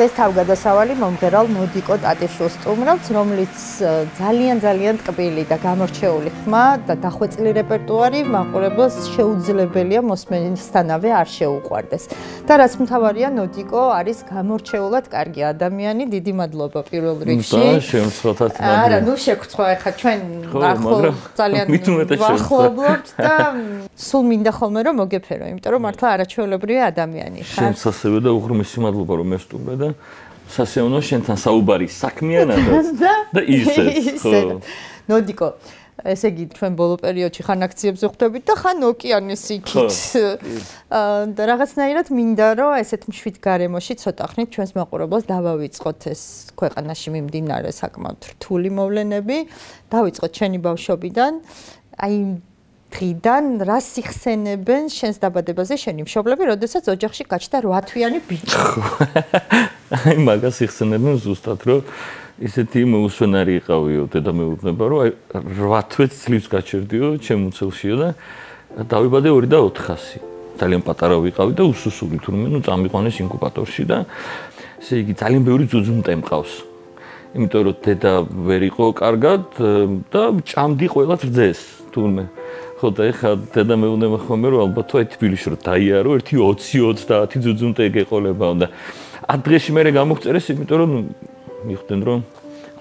ეს თავგადასავალი მომღერალ ნოდიკო ტატიშვილს სტუმრობს, რომელიც ძალიან ტკბილი და გამორჩეული ხმა და დახვეწილი რეპერტუარი მაყურებელს შეუძლებელია მოსმენისთანავე არ შეუყვარდეს. და რაც მთავარია, ნოდიკო არის გამორჩეულად კარგი ადამიანი. დიდი მადლობა პირველ რიგში. და შემსხვათად. არა, ნუ შეგხვდა ახლა ჩვენ ძალიან ვახლობთ და სულ მინდა ხოლმე რომ მოგეფერო, იმიტომ რომ მართლა არაჩვეულებრივი ადამიანი ხარ. შემსასწრებო და უღრმესი მადლობა რომ მესტუმრე და სასეონო შენთან საუბარი საქმიანადაც და ისეც ხო ნოდიკო ესე იგი ჩვენ ბოლო პერიოდში ხან აქციებზე ხვდებით და ხან ოკეანის იქით და რაღაცნაირად მინდა რომ ესეთ მშვიდ გარემოში ცოტა ხნით ჩვენს მაყურებელს დავავიწყოთ ეს ქვეყანაში მიმდინარე საკმაოდ რთული მოვლენები დავიწყოთ შენი ბავშვობიდან აი დღიდან რა სიხსენებენ შენს დაბადებაზე შენი მშობლები, როდესაც ოჯახში გაჩნდა 8 თვიანი ბიჭი. აი მაგას იხსენებენ ზუსტად, რომ ისეთი მოუსვენარი იყავიო დედამეუღნება, რომ აი 8 თვეც ძლივს გაჩერდიო, ჩემუცელშიო და დავიბადე 2,400. ძალიან პატარა ვიყავი და უსუსული თურმე, ნუ წამიყვანეს ინკუბატორში და ესე იგი ძალიან ბევრი ძუძუმტე მყავს. იმიტომ რომ დედა ვერ იყო კარგად და ჭამდი ყველას რძეს თურმე. ხო და ეხლა დედამეუღნება ხომ რომ ალბათ თუ თბილისში რომ დაიარო ერთი 20-30 ძუძუმტე გეყოლებაო და ადრეში მე გამოგწერეს იმიტომ რომ მიხვდნენ რომ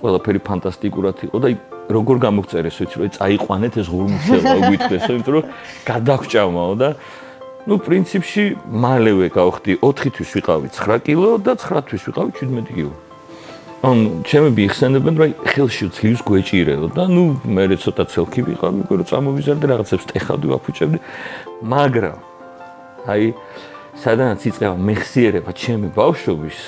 ყველაფერი ფანტასტიკურად იყო და როგორ გამოგწერეს ვიცი რომ წაიყვანეთ ეს ღურმშელა გვითხრესო იმიტომ რომ გადაგჭამაო და ნუ პრინციპში მალევე გავხდი 4 თვის ვიყავი 9 კილო და 9 თვის ვიყავი 17 კილო ან ჩემები იხსენებენ რომ ხელში ძლივს გვეჭირეო და ნუ მე ცოტა ცელქი ვიყავი მგონი რომ წამოვიზარდე რაღაცებს ტეხავდი ვაფუჭებდი მაგრამ აი სადღაც იწყება მეხსიერება ჩემი ბავშვობის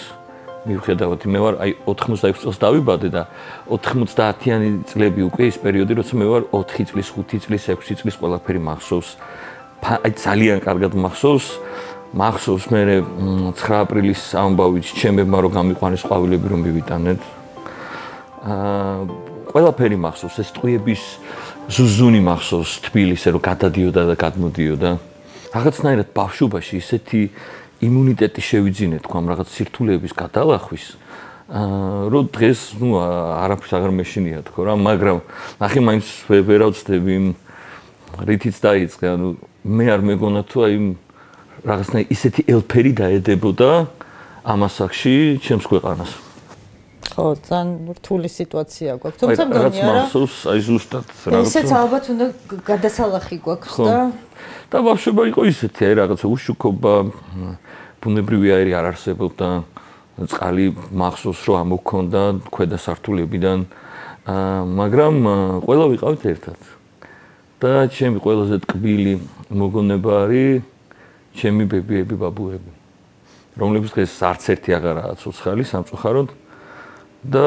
მიუხედავად მე ვარ აი 86 წელს დავიბადე და 90-იანი წლები უკვე ის პერიოდი როცა მე ვარ 4 წლის 5 წლის 6 წლის ყველაფერი მახსოვს აი ძალიან კარგად მახსოვს მე 9 აპრილის ამბავით ჩემებმა რომ გამიყვანეს ყვავილები რომ მივიტანეთ ყველაფერი მახსოვს ეს ტყუების ზუზუნი მახსოვს თბილისზე რომ გადადიოდა და გადმოდიოდა რაღაცნაირად ბავშვობაში ისეთი იმუნიტეტი შევიძინე თქვა რაღაც სირთულეების გადალახვის რომ დღეს ნუ არაფერს აღარ მეშინია თქო რა მაგრამ ნახე მაინც ვერავწდები იმ რითიც დაიწყე ანუ მე არ მეგონა თუ აი რაღაცნაირად ისეთი ელფერი დაედებოდა ამასაკში ჩემს ქვეყანას ხო ძალიან რთული სიტუაცია გვაქვს თუმცა მგონია რა რაც მახსოვს აი ზუსტად რაღაც ისეც ალბათ უნდა გადასალახი გვაქვს და ბავშვობა იყო ისეთი აი რაღაცა უშუქობა ბუნებრივი აირი არ არსებობდა წყალი მახსოვს რომ ამოქონდა ქვედა სართულებიდან მაგრამ ყველა ვიყავით ერთად და ჩემი ყველაზე ტკბილი მოგონება არის ჩემი ბებიები ბაბუები რომლებიც დღეს არც ერთი აღარაა ცოცხალი სამწუხაროდ და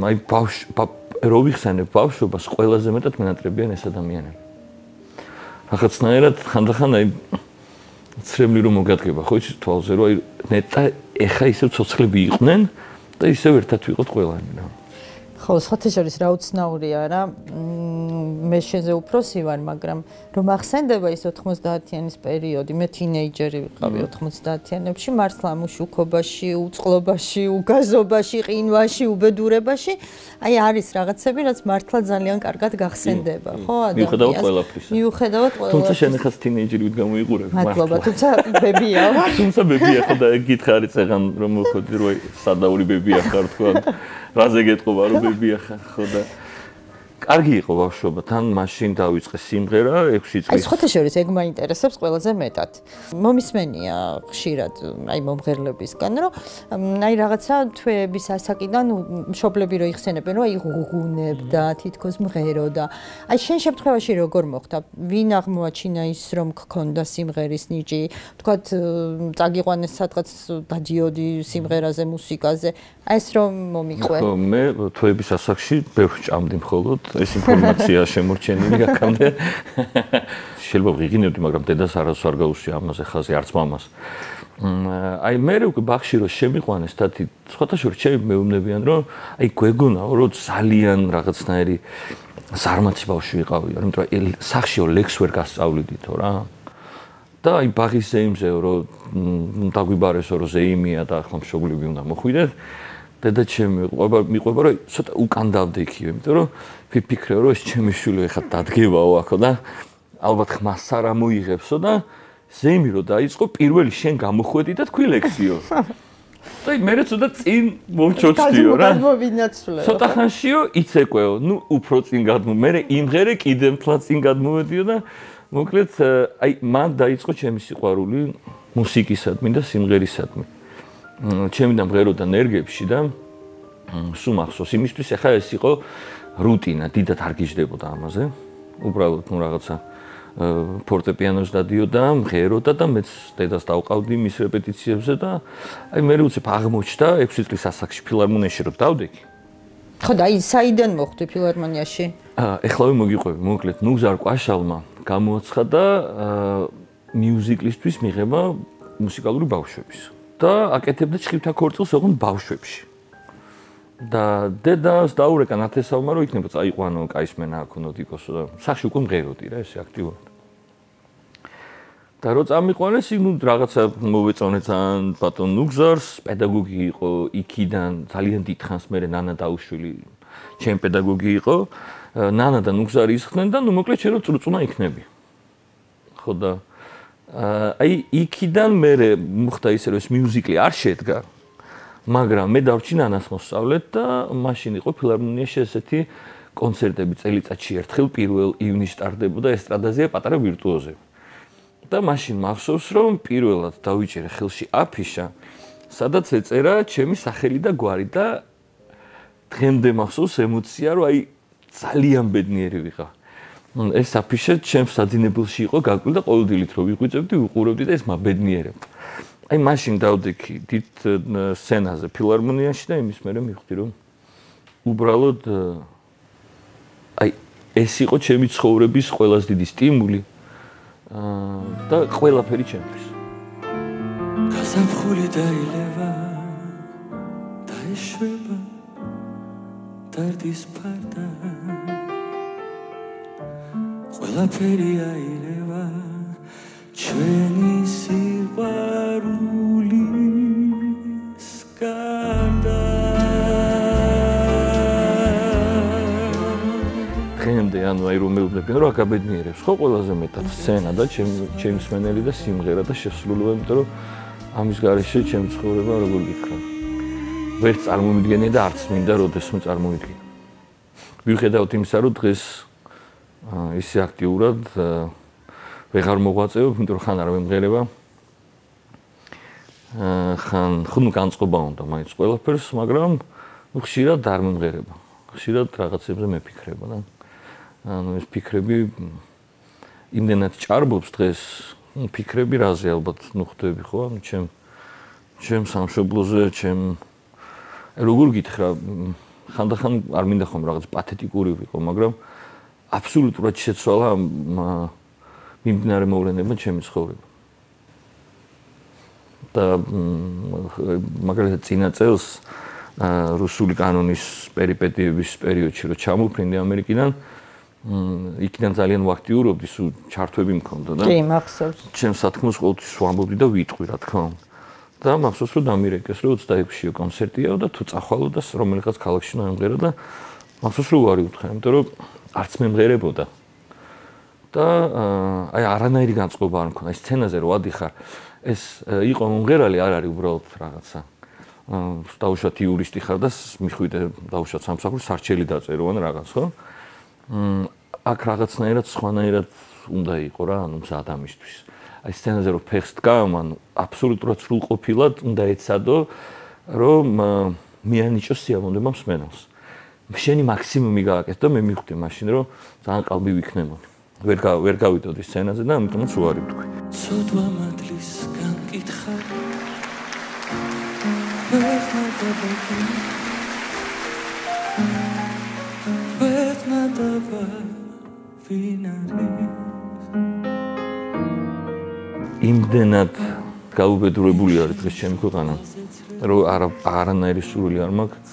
აი რო ვიხსენებ ბავშვობას ყველაზე მეტად მენატრებიან ეს ადამიანები რაღაცნაირად ხანდახან აი ცრემლი რომ მოგადგება ხო იცი თვალზე რომ აი ნეტა ეხა ისევ ცოცხლები იყვნენ და ისევ ერთად ვიყოთ ყველანი რა ხო სხვათა შორის რა უცნაურია რა მე შენზე უფროსი ვარ მაგრამ რომ ახსენდება ის 90-იანის პერიოდი მე თინეიჯერი ვიყავი 90-იანებში მართლა მუშუქობაში უწყლობაში უგაზობაში ყინვაში უბედურებაში აი არის რაღაცები რაც მართლა ძალიან კარგად გახსენდება ხო ადამიანს მიუხედავად ყველაფრის თუმცა შენ ახაც თინეიჯერი ვით გამოიყურებ მადლობა თუმცა ბებია ვარ თუმცა ბებია ხო და გითხარი წეგან რომ მოხდი რომ აი სადაური ბებია ხარ თქვა რაზე გეტყობა რომ ბებია ხარ ხო და კარგი იყო ბავშვობა, თან მაშინ დავიწყე სიმღერა 6 წლის. აი, ხოთაშორის ეგ მაინტერესებს ყველაზე მეტად. მომისმენია ხშირად, აი მომღერლებისგან, რომ აი რაღაცა თვეების ასაკიდან მშობლები რო იხსენებენ, რომ აი ღუღუნებდა, თითქოს მღეროდა. აი შენ შემთხვევაში როგორ მოხდა? ვინ აღმოაჩინა ის, რომ გქონდა სიმღერის ნიჭი? თქვათ, წაგიყვანეს სადღაც დადიოდი სიმღერაზე, მუსიკაზე. აი ეს რომ მომიყვე. ხო, მე თვეების ასაკში ბევრ ჭამდი მხოლოდ ეს ინფორმაცია შემორჩენილი აქამდე. შეიძლება ვიღინებდი, მაგრამ დედას არასდროს არ გაუსვია ამაზე ხაზი, არც მამას. აი მე უკვე ბაღში რო შემიყვანეს თათი, სხვათა შორის ჩემი მეუბნებიან, რომ აი გვეგონაო, რომ ძალიან რაღაცნაირი ზარმაცი ბავშვი ვიყავი, იმიტომ რომ სახშიო ლექს ვერ გასწავლიდითო რა. და აი ბაღის ზეიმზეო, რომ დაგვიბარესო, რომ ზეიმია და ახლა მშობლები უნდა მოხვიდეთ. დედა ჩემი მიყვება, რომ ცოტა უკან დავდე იქივე, იმიტომ რომ ვიფიქრე, რომ ეს ჩემი შვილი ხა დადგებაო აქო და ალბათ ხმას არ ამოიღებსო და ზეიმი რო დაიწყო, პირველი შენ გამოხვედი და თქვი ლექსიო. და მე ცოტა წინ მომჩოჩდიო რა. ცოტა ხანშიო იცეკვეო, ნუ უფრო წინ გადმო, მე იმღერე კიდე მთლად წინ გადმოვედიო და მოკლედ აი მან დაიწყო ჩემი სიყვარული მუსიკისადმი და სიმღერისადმი. ჩემი და მღეროდა ნერგებში და სულ მახსოვს იმისთვის ახლა ეს იყო რუტინა, დიდად არ გიждდებოდა ამაზე. უბრალოდ ნუ რაღაცა ფორტეპიანოს დადიოდა, მღეროდა და მეც დედას დავყავდი მის რეპეტიციებზე და აი მე უცებ აღმოჩნდა 6 წლის ასაკში ფილარმონიაში რომ დავდექი. ხო და აი საიდან მოხვდი ფილარმონიაში? ეხლავე მოგიყვები, მოკლედ ნუგზარ კვაშალმა გამოაცხადა მიუზიკლისთვის მიღება მუსიკალური ბავშვების. და აკეთებდა ჭხივთა ქორწილს ოღონდ ბავშვებში. და დედას დაურეკა ნათესავმა, რომ იქნება წაიყვანო კაისმენა აქონოთ იქოსო და სახში უკვე მღეროდი რა ესე აქტიურად. და რო წამიყვანეს, ნუ რაღაცა მოვეწონე ძალიან ბატონ ნუგზარს, პედაგოგი იყო იქიდან ძალიან დიდხანს მერე ნანა დაუშვილი, ჩემი პედაგოგი იყო. ნანა და ნუგზარი ისხდნენ და ნუ მოკლედ შენ რო წრუწუნა იქნები. ხო და აი იქიდან მე მოხდა ისე რომ ეს მიუზიკლი არ შედგა, მაგრამ მე დავჭი ნანას მოსწავლეთ და მაშინ იყო ფილარმონიაში ესეთი კონცერტები წელიწადში ერთხელ 1 ივნისს ტარდებოდა ესტრადაზე პატარა ვირტუოზები. და მაშინ მახსოვს რომ პირველად დავიჭერე ხელში აფიშა, სადაც ეწერა ჩემი სახელი და გვარი და დღემდე მახსოვს ემოცია, რომ აი ძალიან ბედნიერი ვიყავ. ეს აფიშა ჩემს საძინებელში იყო გაკვილი და ყოველდღიურად რო ვიყვიწებდი, ვიყურებდი და ეს მაბედნიერებდა. აი მაშინ დავდექი დიდ სცენაზე ფილარმონიაში და იმის მერე მივხვდი რომ უბრალოდ აი ეს იყო ჩემი ცხოვრების ყველაზე დიდი სტიმული და ყველაფერი ჩემთვის. გასაფხული დაილევა დაეშვება დარდის ფარდა ყველაფერი აირევა ჩვენი სიყვარულის გარდა. დღემდე ანუ აი რომ მეუბნებიან რომ აკაბედნიერებს ხო ყველაზე მეტად სცენა და ჩემი მსმენელი და სიმღერა და შესრულება, იმიტომ რომ ამის გარეშე ჩემი ცხოვრება როგორ გითხრა ვერც წარმომიდგენია და არც მინდა როდესმე წარმოვიდგინო. მიუხედავად იმისა რომ დღეს ისე აქტიურად ვეღარ მოღვაწეობ, იმიტომ რომ ხან არ ვემღერება. ხან ხუნ განწყობა უნდა მაინც ყველაფერს, მაგრამ ხშირად არ მემღერება. ხშირად რაღაცებზე მეფიქრება და ანუ ეს ფიქრები იმდენად ჭარბობს დღეს, ფიქრები რაზე ალბათ ნუ ხვდები ხო? ანუ ჩემ სამშობლოზე, როგორ გითხრა, ხანდახან არ მინდა ხომ რაღაც პათეტიკური ვიყო, მაგრამ აბსოლუტურად შეცვალა მიმდინარე მოვლენებმა ჩემი ცხოვრება. და მაგალითად წინა წელს რუსული კანონის პერიპეტიების პერიოდში რო ჩამოვფრინდი ამერიკიდან, იქიდან ძალიან ვაქტიურობდი, სულ ჩართვები მქონდა და კი, მახსოვს. ჩემს სათქმოს ყოველთვის ვამბობდი და ვიტყვი რა თქმა უნდა. და მახსოვს რომ დამირეკეს, რომ 26-ში კონცერტიაო და თუ წახვალო და რომელიღაც ქალაქში მომღერა და მახსოვს რომ უარი უთხრა, იმიტომ რომ არც მემღერებოდა. და აი არანაირი განწყობა არ მქონდა, ეს სცენაზე რო ადიხარ, ეს იყო მომღერალი არ არის უბრალოდ რაღაცა. დაუშვათ იურისტი ხარ და მიხვიდე დაუშვათ სამსახურს, სარჩელი დაწერო ან რაღაც, ხო? აქ რაღაცნაირად სხვანაირად უნდა იყო რა, ანუ მზად ამისთვის. აი სცენაზე რომ ფეხს დგամ, ანუ აბსოლუტურად სრულყოფილად უნდა ეცადო, რომ მიანიჭოს სიამოვნება მსმენელს. შენი მაქსიმუმი გააკეთე და მე მივხვდი მაშინ, რომ ძალიან ყალბი ვიქნებოდი. ვერ გავიდოდი სცენაზე და ამიტომაც უარი ვთქვი. ცოტვა მადლის განკითხავ. იმდენად გაუბედურებული არის დღეს ჩემი ქვეყანა, რომ არანაირი სურვილი არ მაქვს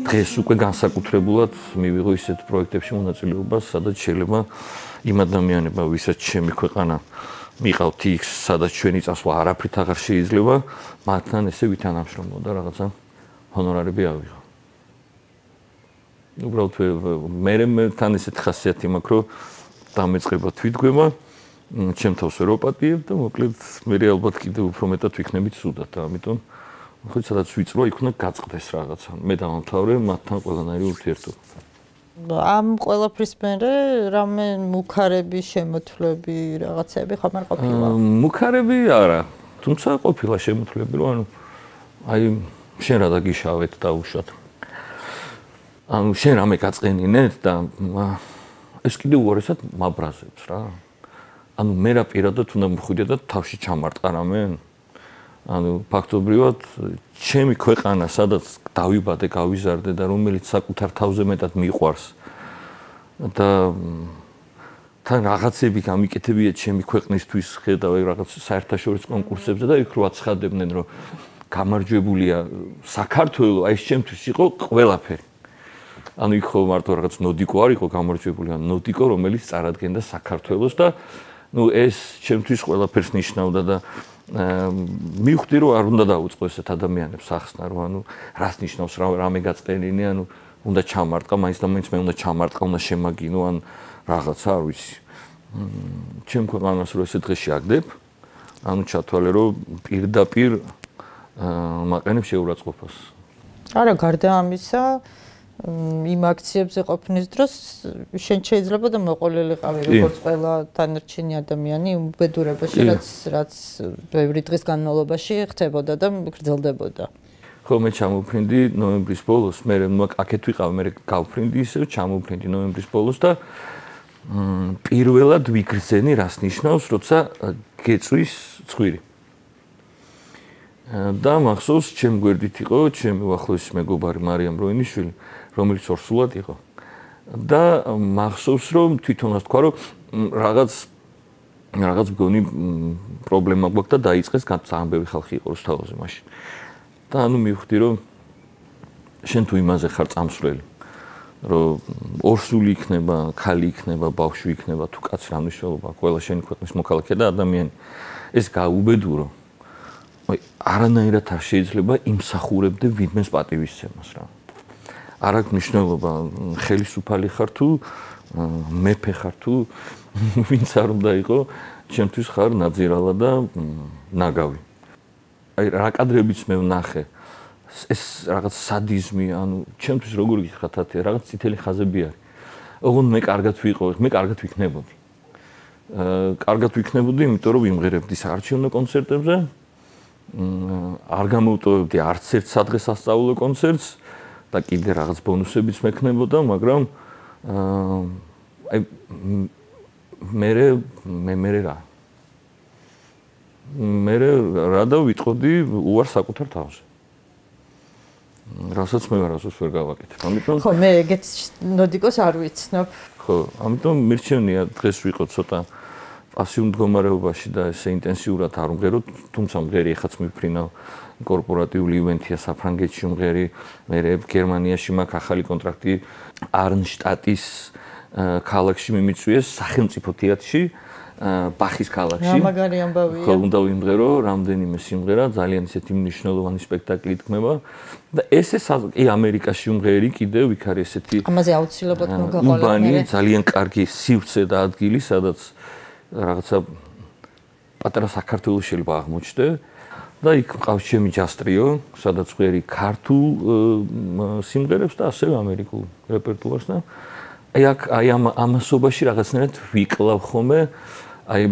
დღეს უკვე განსაკუთრებულად მივიღო ისეთ პროექტებში მონაწილეობას, სადაც შეიძლება იმ ადამიანებმა, ვისაც ჩემი ქვეყანა მიყავთ იქ, სადაც ჩვენი წასვლა არაფრით აღარ შეიძლება, მათთან ესე ვითანამშრომლო და რაღაცა ჰონორარები ავიღო. უბრალოდ მე თან ესეთ ხასიათი მაქვს, რომ დამეწყება თვითგვება, ჩემ თავს ვერ ვაპატიებ და მოკლედ მე ალბათ კიდევ უფრო მეტად ვიქნებით სუდად და ამიტომ ხო სადაც ვიწრო, იქ უნდა გაწყდეს რაღაცა. მე დავამთავრე მათთან ყველანაირი ურთიერთობა. ამ ყველაფრის მერე რამე მუქარები, შემოთვლები, რაღაცები ხომ არ ყოფილა? მუქარები არა, თუმცა ყოფილა შემოთვლები, რომ ანუ აი შენ რა დაგიშავეთ და უშოთ. ანუ შენ რამე გაწყენინეთ და ეს კიდევ უარესად მაბრაზებს რა. ანუ მე რა პირადად უნდა მხვიდე და თავში ჩამარტყა რამე. ანუ ფაქტობრივად ჩემი ქვეყანა, სადაც დავიბადე, გავიზარდე და რომელიც საკუთარ თავზე მეტად მიყვარს და თან რაღაცები გამიკეთებია ჩემი ქვეყნისთვის, ხედავ რაღაც საერთაშორისო კონკურსებზე და იქ რო აცხადებდნენ, რომ გამარჯვებულია საქართველო, აი ეს ჩემთვის იყო ყველაფერი. ანუ იქ ხო მარტო რაღაც ნოდიკო არ იყო გამარჯვებული, ანუ ნოდიკო, რომელიც წარადგენდა საქართველოს და ნუ ეს ჩემთვის ყველაფერს ნიშნავდა და მივხვდი რომ არ უნდა დაუწყო ესეთ ადამიანებს ახსნა რომ ანუ რას ნიშნავს რამე გაწყენინე ანუ უნდა ჩამარტყა მაინც და მაინც მე უნდა ჩამარტყა უნდა შემაგინო ან რაღაცა არ ვიცი ჩემ ქვეყანას რომ ესეთ დღეში აგდებ ანუ ჩათვალე რომ პირდაპირ მაყენებ შეურაცხყოფას არა გარდა ამისა იმ აქციებზე ყოფნის დროს შენ შეიძლება და მოყოლილიყავი როგორც ყველა დანარჩენი ადამიანი უბედურებაში რაც ბევრი დღის განმავლობაში ხდებოდა და გრძელდებოდა. ხო მე ჩამოვფრინდი ნოემბრის ბოლოს, მე აქეთ ვიყავ, მე გავფრინდი ისევ ჩამოვფრინდი ნოემბრის ბოლოს და პირველად ვიგრძენი რას ნიშნავს, როცა გეწვის ცხვირი. და მახსოვს ჩემ გვერდით იყო ჩემი უახლოესი მეგობარი მარიამ როინიშვილი რომელიც ორსულად იყო და მახსოვს რომ თვითონაც თქვა რომ რაღაც მგონი პრობლემა გვაქვს და დაიწყეს ძალიან ბევრი ხალხი იყო რუსთავაზე მაშინ და ანუ მივხვდი რომ შენ თუ იმაზე ხარ წამსვლელი რომ ორსული იქნება ქალი იქნება ბავშვი იქნება თუ კაცი რა მნიშვნელობა აქვს ყველა შენი ქვეყნის მოქალაქე და ადამიანი ეს გაუბედურო აი არანაირად არ შეიძლება იმსახურებდე ვინმეს პატივისცემას რა არ აქვს მნიშვნელობა ხელისუფალი ხარ თუ მეფე ხარ თუ ვინც არ უნდა იყო ჩემთვის ხარ ნაძირალა და ნაგავი აი რა კადრებიც მე ვნახე ეს რაღაც სადიზმი ანუ ჩემთვის როგორ გიხართ ათე რაღაც წითელი ხაზები არის ოღონდ მე კარგად ვიყო მე კარგად ვიქნებოდი კარგად ვიქნებოდი იმიტომ რომ ვიმღერებდი საარჩევნო კონცერტებზე არ გამოვტოვებდი არც ერთ სადღესასწაულო კონცერტს და კიდე რაღაც ბონუსებიც მექნებოდა, მაგრამ აი მე რა. მე რა დავიტყოდი უარ საკუთარ თავზე. რასაც მე ვარასდროს ვერ გავაკეთებ. ამიტომ ხო, მე ეგეც ნოდიკოს არ ვიცნობ. ხო, ამიტომ მირჩენია დღეს ვიყო ცოტა პასიურ მდგომარეობაში და ესე ინტენსიურად არ ვმღეროთ, თუმცა მღერი ეხაც მიფრინავ კორპორატიული ივენთია საფრანგეთში მღერი, მე გერმანიაში მაქვს ახალი კონტრაქტი არნშტატის ქალაქში მიმიწვიეს სახელმწიფო თეატრში ბახის ქალაქში. რა მაგარი ამბავია. ხო, უნდა ვიმღერო რამდენიმე სიმღერა, ძალიან ისეთი მნიშვნელოვანი სპექტაკლი თქმება და ესე კი ამერიკაში მღერი კიდევ იქ არის ესეთი ამაზე აუცილებლად მოგაყოლა. ძალიან კარგი სივრცე და ადგილი, სადაც რაღაცა პატარა საქართველოს შეიძლება აღმოჩნდე და იქ მყავს ჩემი ჯასტრიო, სადაც ვღერი ქართულ სიმღერებს და ასევე ამერიკულ რეპერტუარს და აი ამ ამასობაში რაღაცნაირად ვიკლავ ხოლმე აი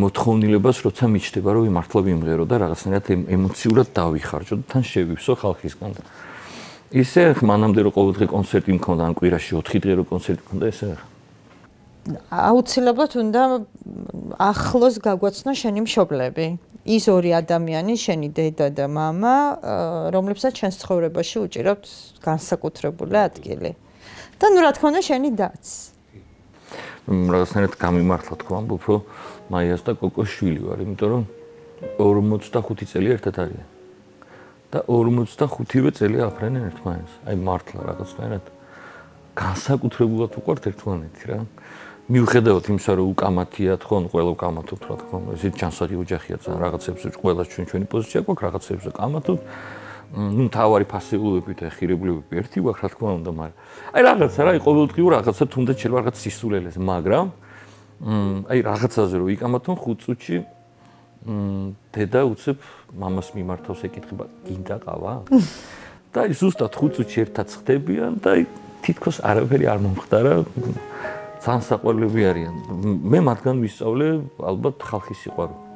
მოთხოვნილებას, როცა მიჩნდება, რომ მართლა ვიმღერო და რაღაცნაირად ემოციურად დავიხარჯო და თან შევივსო ხალხისგან. ისე მანამდე რომ ყოველდღე კონცერტი მქონდა, ან კვირაში 4 დღე რო კონცერტი მქონდა, ესე აუცილებლად უნდა ახლოს გაგვაცნო შენი მშობლები. ის ორი ადამიანი, შენი დედა და მამა, რომლებსაც ჩვენს ცხოვრებაში უჭირავთ განსაკუთრებული ადგილი. და ნუ რა თქმა უნდა შენი დაც. რაღაცნაირად გამიმართლა თქვა, ამბობ, რომ მაიას და კოკოს შვილი ვარ, იმიტომ რომ 45 წელი ერთად არიან. და 45-ვე წელი აფრენენ ერთმანეთს. აი მართლა რაღაცნაირად განსაკუთრებულად უყვართ ერთმანეთი რა. მიუხედავად იმისა, რომ უკამათიათ ხო, ყველა უკამათობთ რა თქმა უნდა. ესეთ ჯანსაღი ოჯახია ძალიან რაღაცებზე ყველა ჩვენი პოზიცია გვაქვს, რაღაცებზე კამათობთ. ნუ თავარი ფასეულობები და ხირებულებები ერთი გვაქვს რა თქმა უნდა, მაგრამ აი რაღაცა რა, ყოველდღიურ რაღაცა თუნდაც შეიძლება რაღაც სისულელეს, მაგრამ აი რაღაცაზე რომ იკამათონ 5 წუთში დედა უცებ მამას მიმართავს ეკითხება, გინდა ყავა? და აი ზუსტად 5 წუთში ერთად ხდებიან და აი თითქოს არაფერი არ მომხდარა. ძალიან საყვარლები არიან. მე მათგან ვისწავლე ალბათ ხალხის სიყვარული.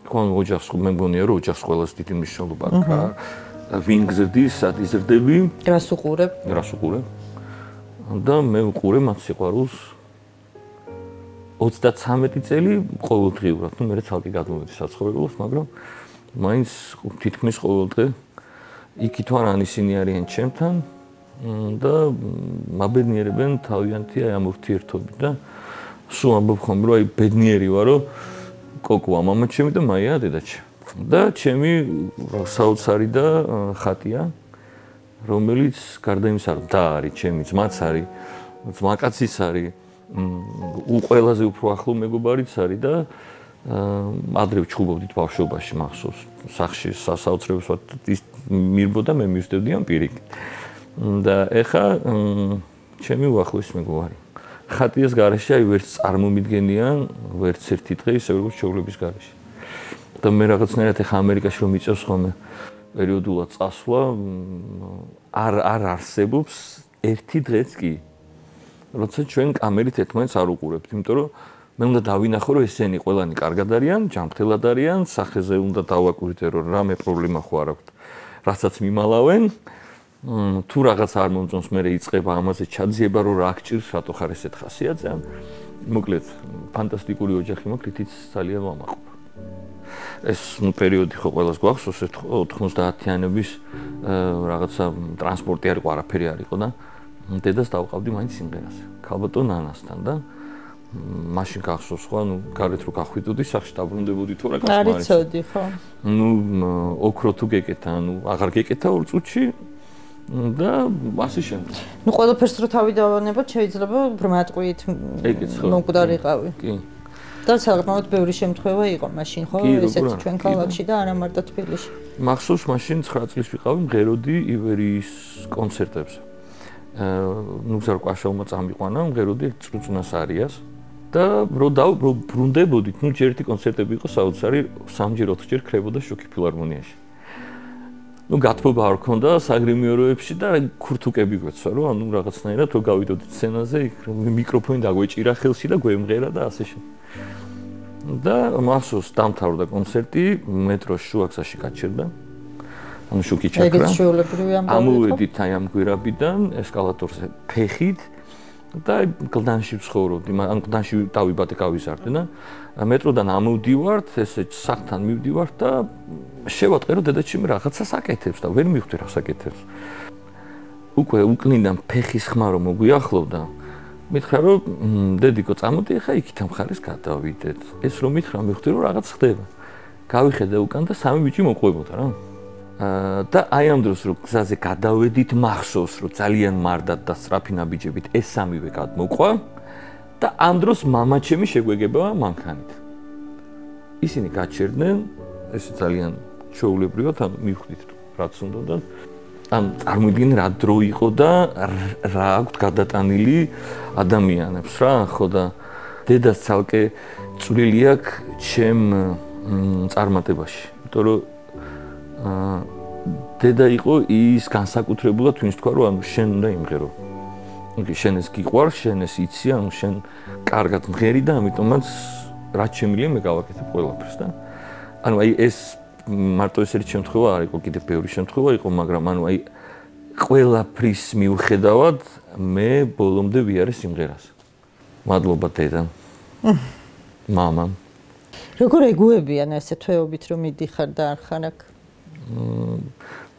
ხო, ოჯახს მე მგონია რომ ოჯახს ყველას დიდი მნიშვნელობა აქვს. ვინ გზრდის, სად იზრდები? რას უყურებ? და მე უყურე მათ სიყვარულს 33 წელი ყოველდღიურად. ნუ მე ცალკე გადმოვედი საცხოვრებლად, მაგრამ მაინც თითქმის ყოველდღე იქით ვარ ან ისინი არიან ჩემთან და მაბედნიერებენ თავიანთი აი ამ ურთიერთობით და სულ ამბობ ხომ რომ აი ბედნიერი ვარ რომ კოკოა მამა ჩემი და მაია დედაჩემი. და ჩემი საოცარი და ხატია, რომელიც გარდა იმისა, რომ და არის ჩემი ძმაც არის, ძმაკაციც არის, ყველაზე უფრო ახლო მეგობარიც არის და ადრე ვჩხუბობდით ბავშვობაში მახსოვს, სახში საოცრებს მირბოდა მე მივსდევდი ამ პირიქით. და ეხა ჩემი უახლოესი მეგობარი. ხატიას გარეშე აი ვერც წარმომიდგენია, ვერც ერთი დღე ისე როგორც ჩეულების გარეშე. და მე რაღაცნაირად ეხა ამერიკაში რომ მიწევს ხოლმე პერიოდულად წასვლა, არ არსებობს ერთი დღეც კი. როცა ჩვენ კამერით ერთმანეთს არ უყურებთ, იმიტომ რომ მე უნდა დავინახო რომ ესენი ყველანი კარგად არიან, ჯანმრთელად არიან, სახეზე უნდა დავაკვირდე რომ რამე პრობლემა ხო არ აქვთ, რასაც მიმალავენ. თუ რაღაც არ მომწონს, მე იწყება ამაზე ჩაძიება, რომ რა გჭირს, რატო ხარ ესეთ ხასიათზე. მოკლედ, ფანტასტიკური ოჯახი მაქვს, რითიც ძალიან ვამაყობ. ეს პერიოდი ხო ყველას გვახსოვს, 90-იანების რაღაცა ტრანსპორტი არ იყო, არაფერი არ იყო და დედას დავყავდი მაინც სიმღერაზე. ქალბატონ ნანასთან და მაშინ გახსოვს ხო, გარეთ რო გახვიდოდი, სახში დაბრუნდებოდი თუ რა გასმარი. არ იცოდი ხო? ოქრო თუ გეკეთა, აღარ გეკეთა 2 წუთში. და ასე შემდეგ. ყველაფერს რო თავი დავანებოთ, შეიძლება ბრმატყვით მოგდარიყავი. კი. და საკმაოდ ბევრი შემთხვევა იყო მაშინ, ხო? ესეც ჩვენ ქალაქში და არა მარტო თბილისში. მახსოვს მაშინ 9 წლის ვიყავი, მღეროდი ივერიის კონცერტებზე. ნუგზარ-კვაშალმა წამიყვანა, მღეროდი წრუწუნას არიას და რო ბრუნდებოდით, ჯერ ერთი კონცერტები იყო საოცარი, 3-ჯერ 4-ჯერ ქრებოდა შოქი ფილარმონიაში. გათბობა არ ქონდა საგრიმიოროებში და ქურთუკები გვეცვა, რომ ანუ რაღაცნაირად რო გავიდოდით სცენაზე, მიკროფონი დაგვეჭირა ხელში და გვემღერა და ასე შემდეგ. და მახსოვს დამთავრდა კონცერტი, მეტროს შუაგზაში გაჩერდა. ანუ შუქი ჩაქრა. ეგეც შეულებრივი ამბავი იყო. ამოვედით აი ამ გვირაბიდან ესკალატორზე ფეხით და გლდანში ვცხოვრობდი, ან გლდანში დავიბადე, გავიზარდე და მეტროდან ამოვდივართ, ესე სახლთან მივდივართ და შევატყე რომ დედაჩემი რაღაცას აკეთებს და ვერ მივხვდი რას აკეთებს. უკვე უკნიდან ფეხის ხმა რომ მოგვიახლოვდა, მითხრა რომ დედიკო წამოდი ხა იქით ამ ხარის გადავიდეთ. ეს რომ მითხრა მივხვდი რომ რაღაც ხდება. გავიხედე უკან და 3 ბიჭი მოყვებოდა რა. და აი ამ დროს რომ გზაზე გადავედით, მახსოვს რომ ძალიან მარდად და სწრაფი ნაბიჯებით ეს 3-ვე გადმოყვა და ამ დროს მამა ჩემი შეგვეგება მანქანით. ისინი გაჩერდნენ, ესე ძალიან ჩაულებრივად, ანუ მივხვდით რაც უნდა და ან წარმოიდგინე რა დრო იყო და რა აქვს გადატანილი ადამიანებს რა, ხო და დედას ცალკე წვლილი აქვს ჩემ წარმატებაში. იმიტომ რომ დედა იყო ის განსაკუთრებულად, ვინც თქვა რომ ანუ შენ უნდა იმღერო. შენ ეს გიყვარს, შენ ეს იცი, ანუ შენ კარგად მღერი და ამიტომაც რაც შემიძლია მე გავაკეთებ ყველაფერს და ანუ აი ეს მარტო ეს ერთი შემთხვევა არ იყო, კიდევ ბევრი შემთხვევა იყო, მაგრამ ანუ აი ყველაფრის მიუხედავად მე ბოლომდე ვიარე სიმღერას. მადლობა დედამ. მამამ. როგორ ეგუებიან ესე თვეობით რომ მიდიხარ და არ ხარ აქ?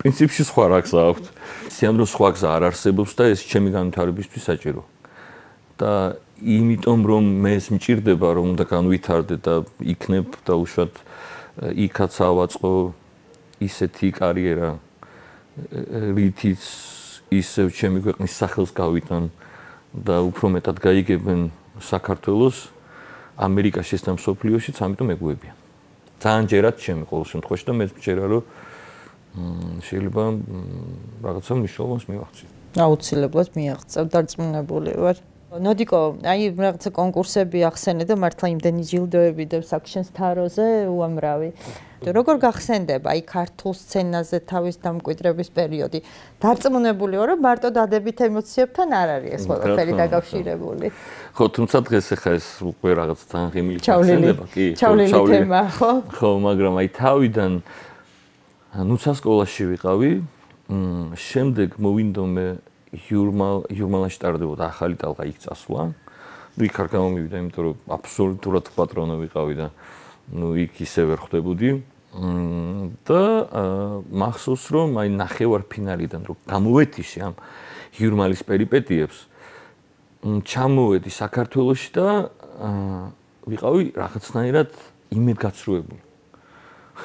პრინციპში სხვა რაგს აქვს. სიამოვნო სხვა გზა არ არსებობს და ეს ჩემი განვითარებისთვის საჭირო. და იმიტომ რომ მე ეს მჭირდება რომ უნდა განვითარდე და იქნებ და უშუალოდ იქაც ავაწყო ისეთი კარიერა რითიც ისევ ჩემი ქვეყნის სახელს გავიტან და უფრო მეტად გაიგებენ საქართველოს ამერიკაშიც და მსოფლიოშიც, ამიტომ ეგუებიან. ძალიან ჯერათ ჩემი ყოველ შემთხვევაში და მეც მჯერა რომ შეიძლება რაღაცა მნიშვნელოვანს მივახციო. აუცილებლად მიაღწევ, დარწმუნებული ვარ. ნოდიკო, აი რაღაცა კონკურსები ახსენე და მართლა იმდენი ჯილდოები და საქშენს თაროზე უამრავი. როგორ გახსენდება აი ქართულ სცენაზე თავის დამკვიდრების პერიოდი? დარწმუნებული ვარ, რომ მარტო დადებით ემოციებთან არ არის ეს ყველაფერი დაკავშირებული. ხო, თუმცა დღეს ახლა ეს უკვე რაღაც ძალიან ღიმილი გახსენდება, კი? ჩავლილი თემა, ხო? ხო, მაგრამ აი თავიდან ნუცა სკოლაში ვიყავი, შემდეგ მოვინდომე იურმალაში ტარდებოდა ახალი ტალღა იქ წასვლა. იქ არ გამომივიდა, იმიტომ რომ აბსოლუტურად პატრონო ვიყავი და იქ ისე ვერ ხვდებოდი. და მახსოვს რომ აი ნახევარფინალიდან რომ გამოვეთიშე ამ იურმალის პერიპეტიებს, ჩამოვედი საქართველოში და ვიყავი რაღაცნაირად იმედგაცრუებული.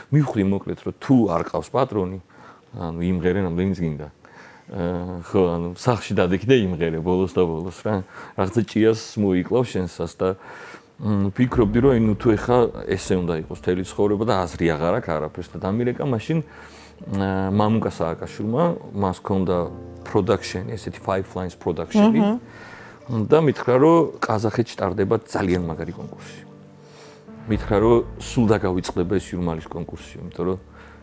მივხვდი მოკლედ რომ თუ არ ყავს პატრონი, ანუ იმღერენ ამდენიც გინდა. ხო, ანუ სახლში დადექი და იმღერე ბოლოს და ბოლოს რა. რაღაცა ჭიას მოიკლავ შენსას და ვფიქრობდი რომ ნუ თუ ეხა ესე უნდა იყოს თელი ცხოვრება და აზრი აღარ აქვს არაფერს და დამირეკა მაშინ მამუკა სააკაშვილმა, მას ჰქონდა production, ესეთი Five Lines production-ი და მითხრა რომ ყაზახეთში ტარდება ძალიან მაგარი კონკურსი. მითხრა რომ სულ დაგავიწყდება ეს იურმალის კონკურსი, იმიტომ რომ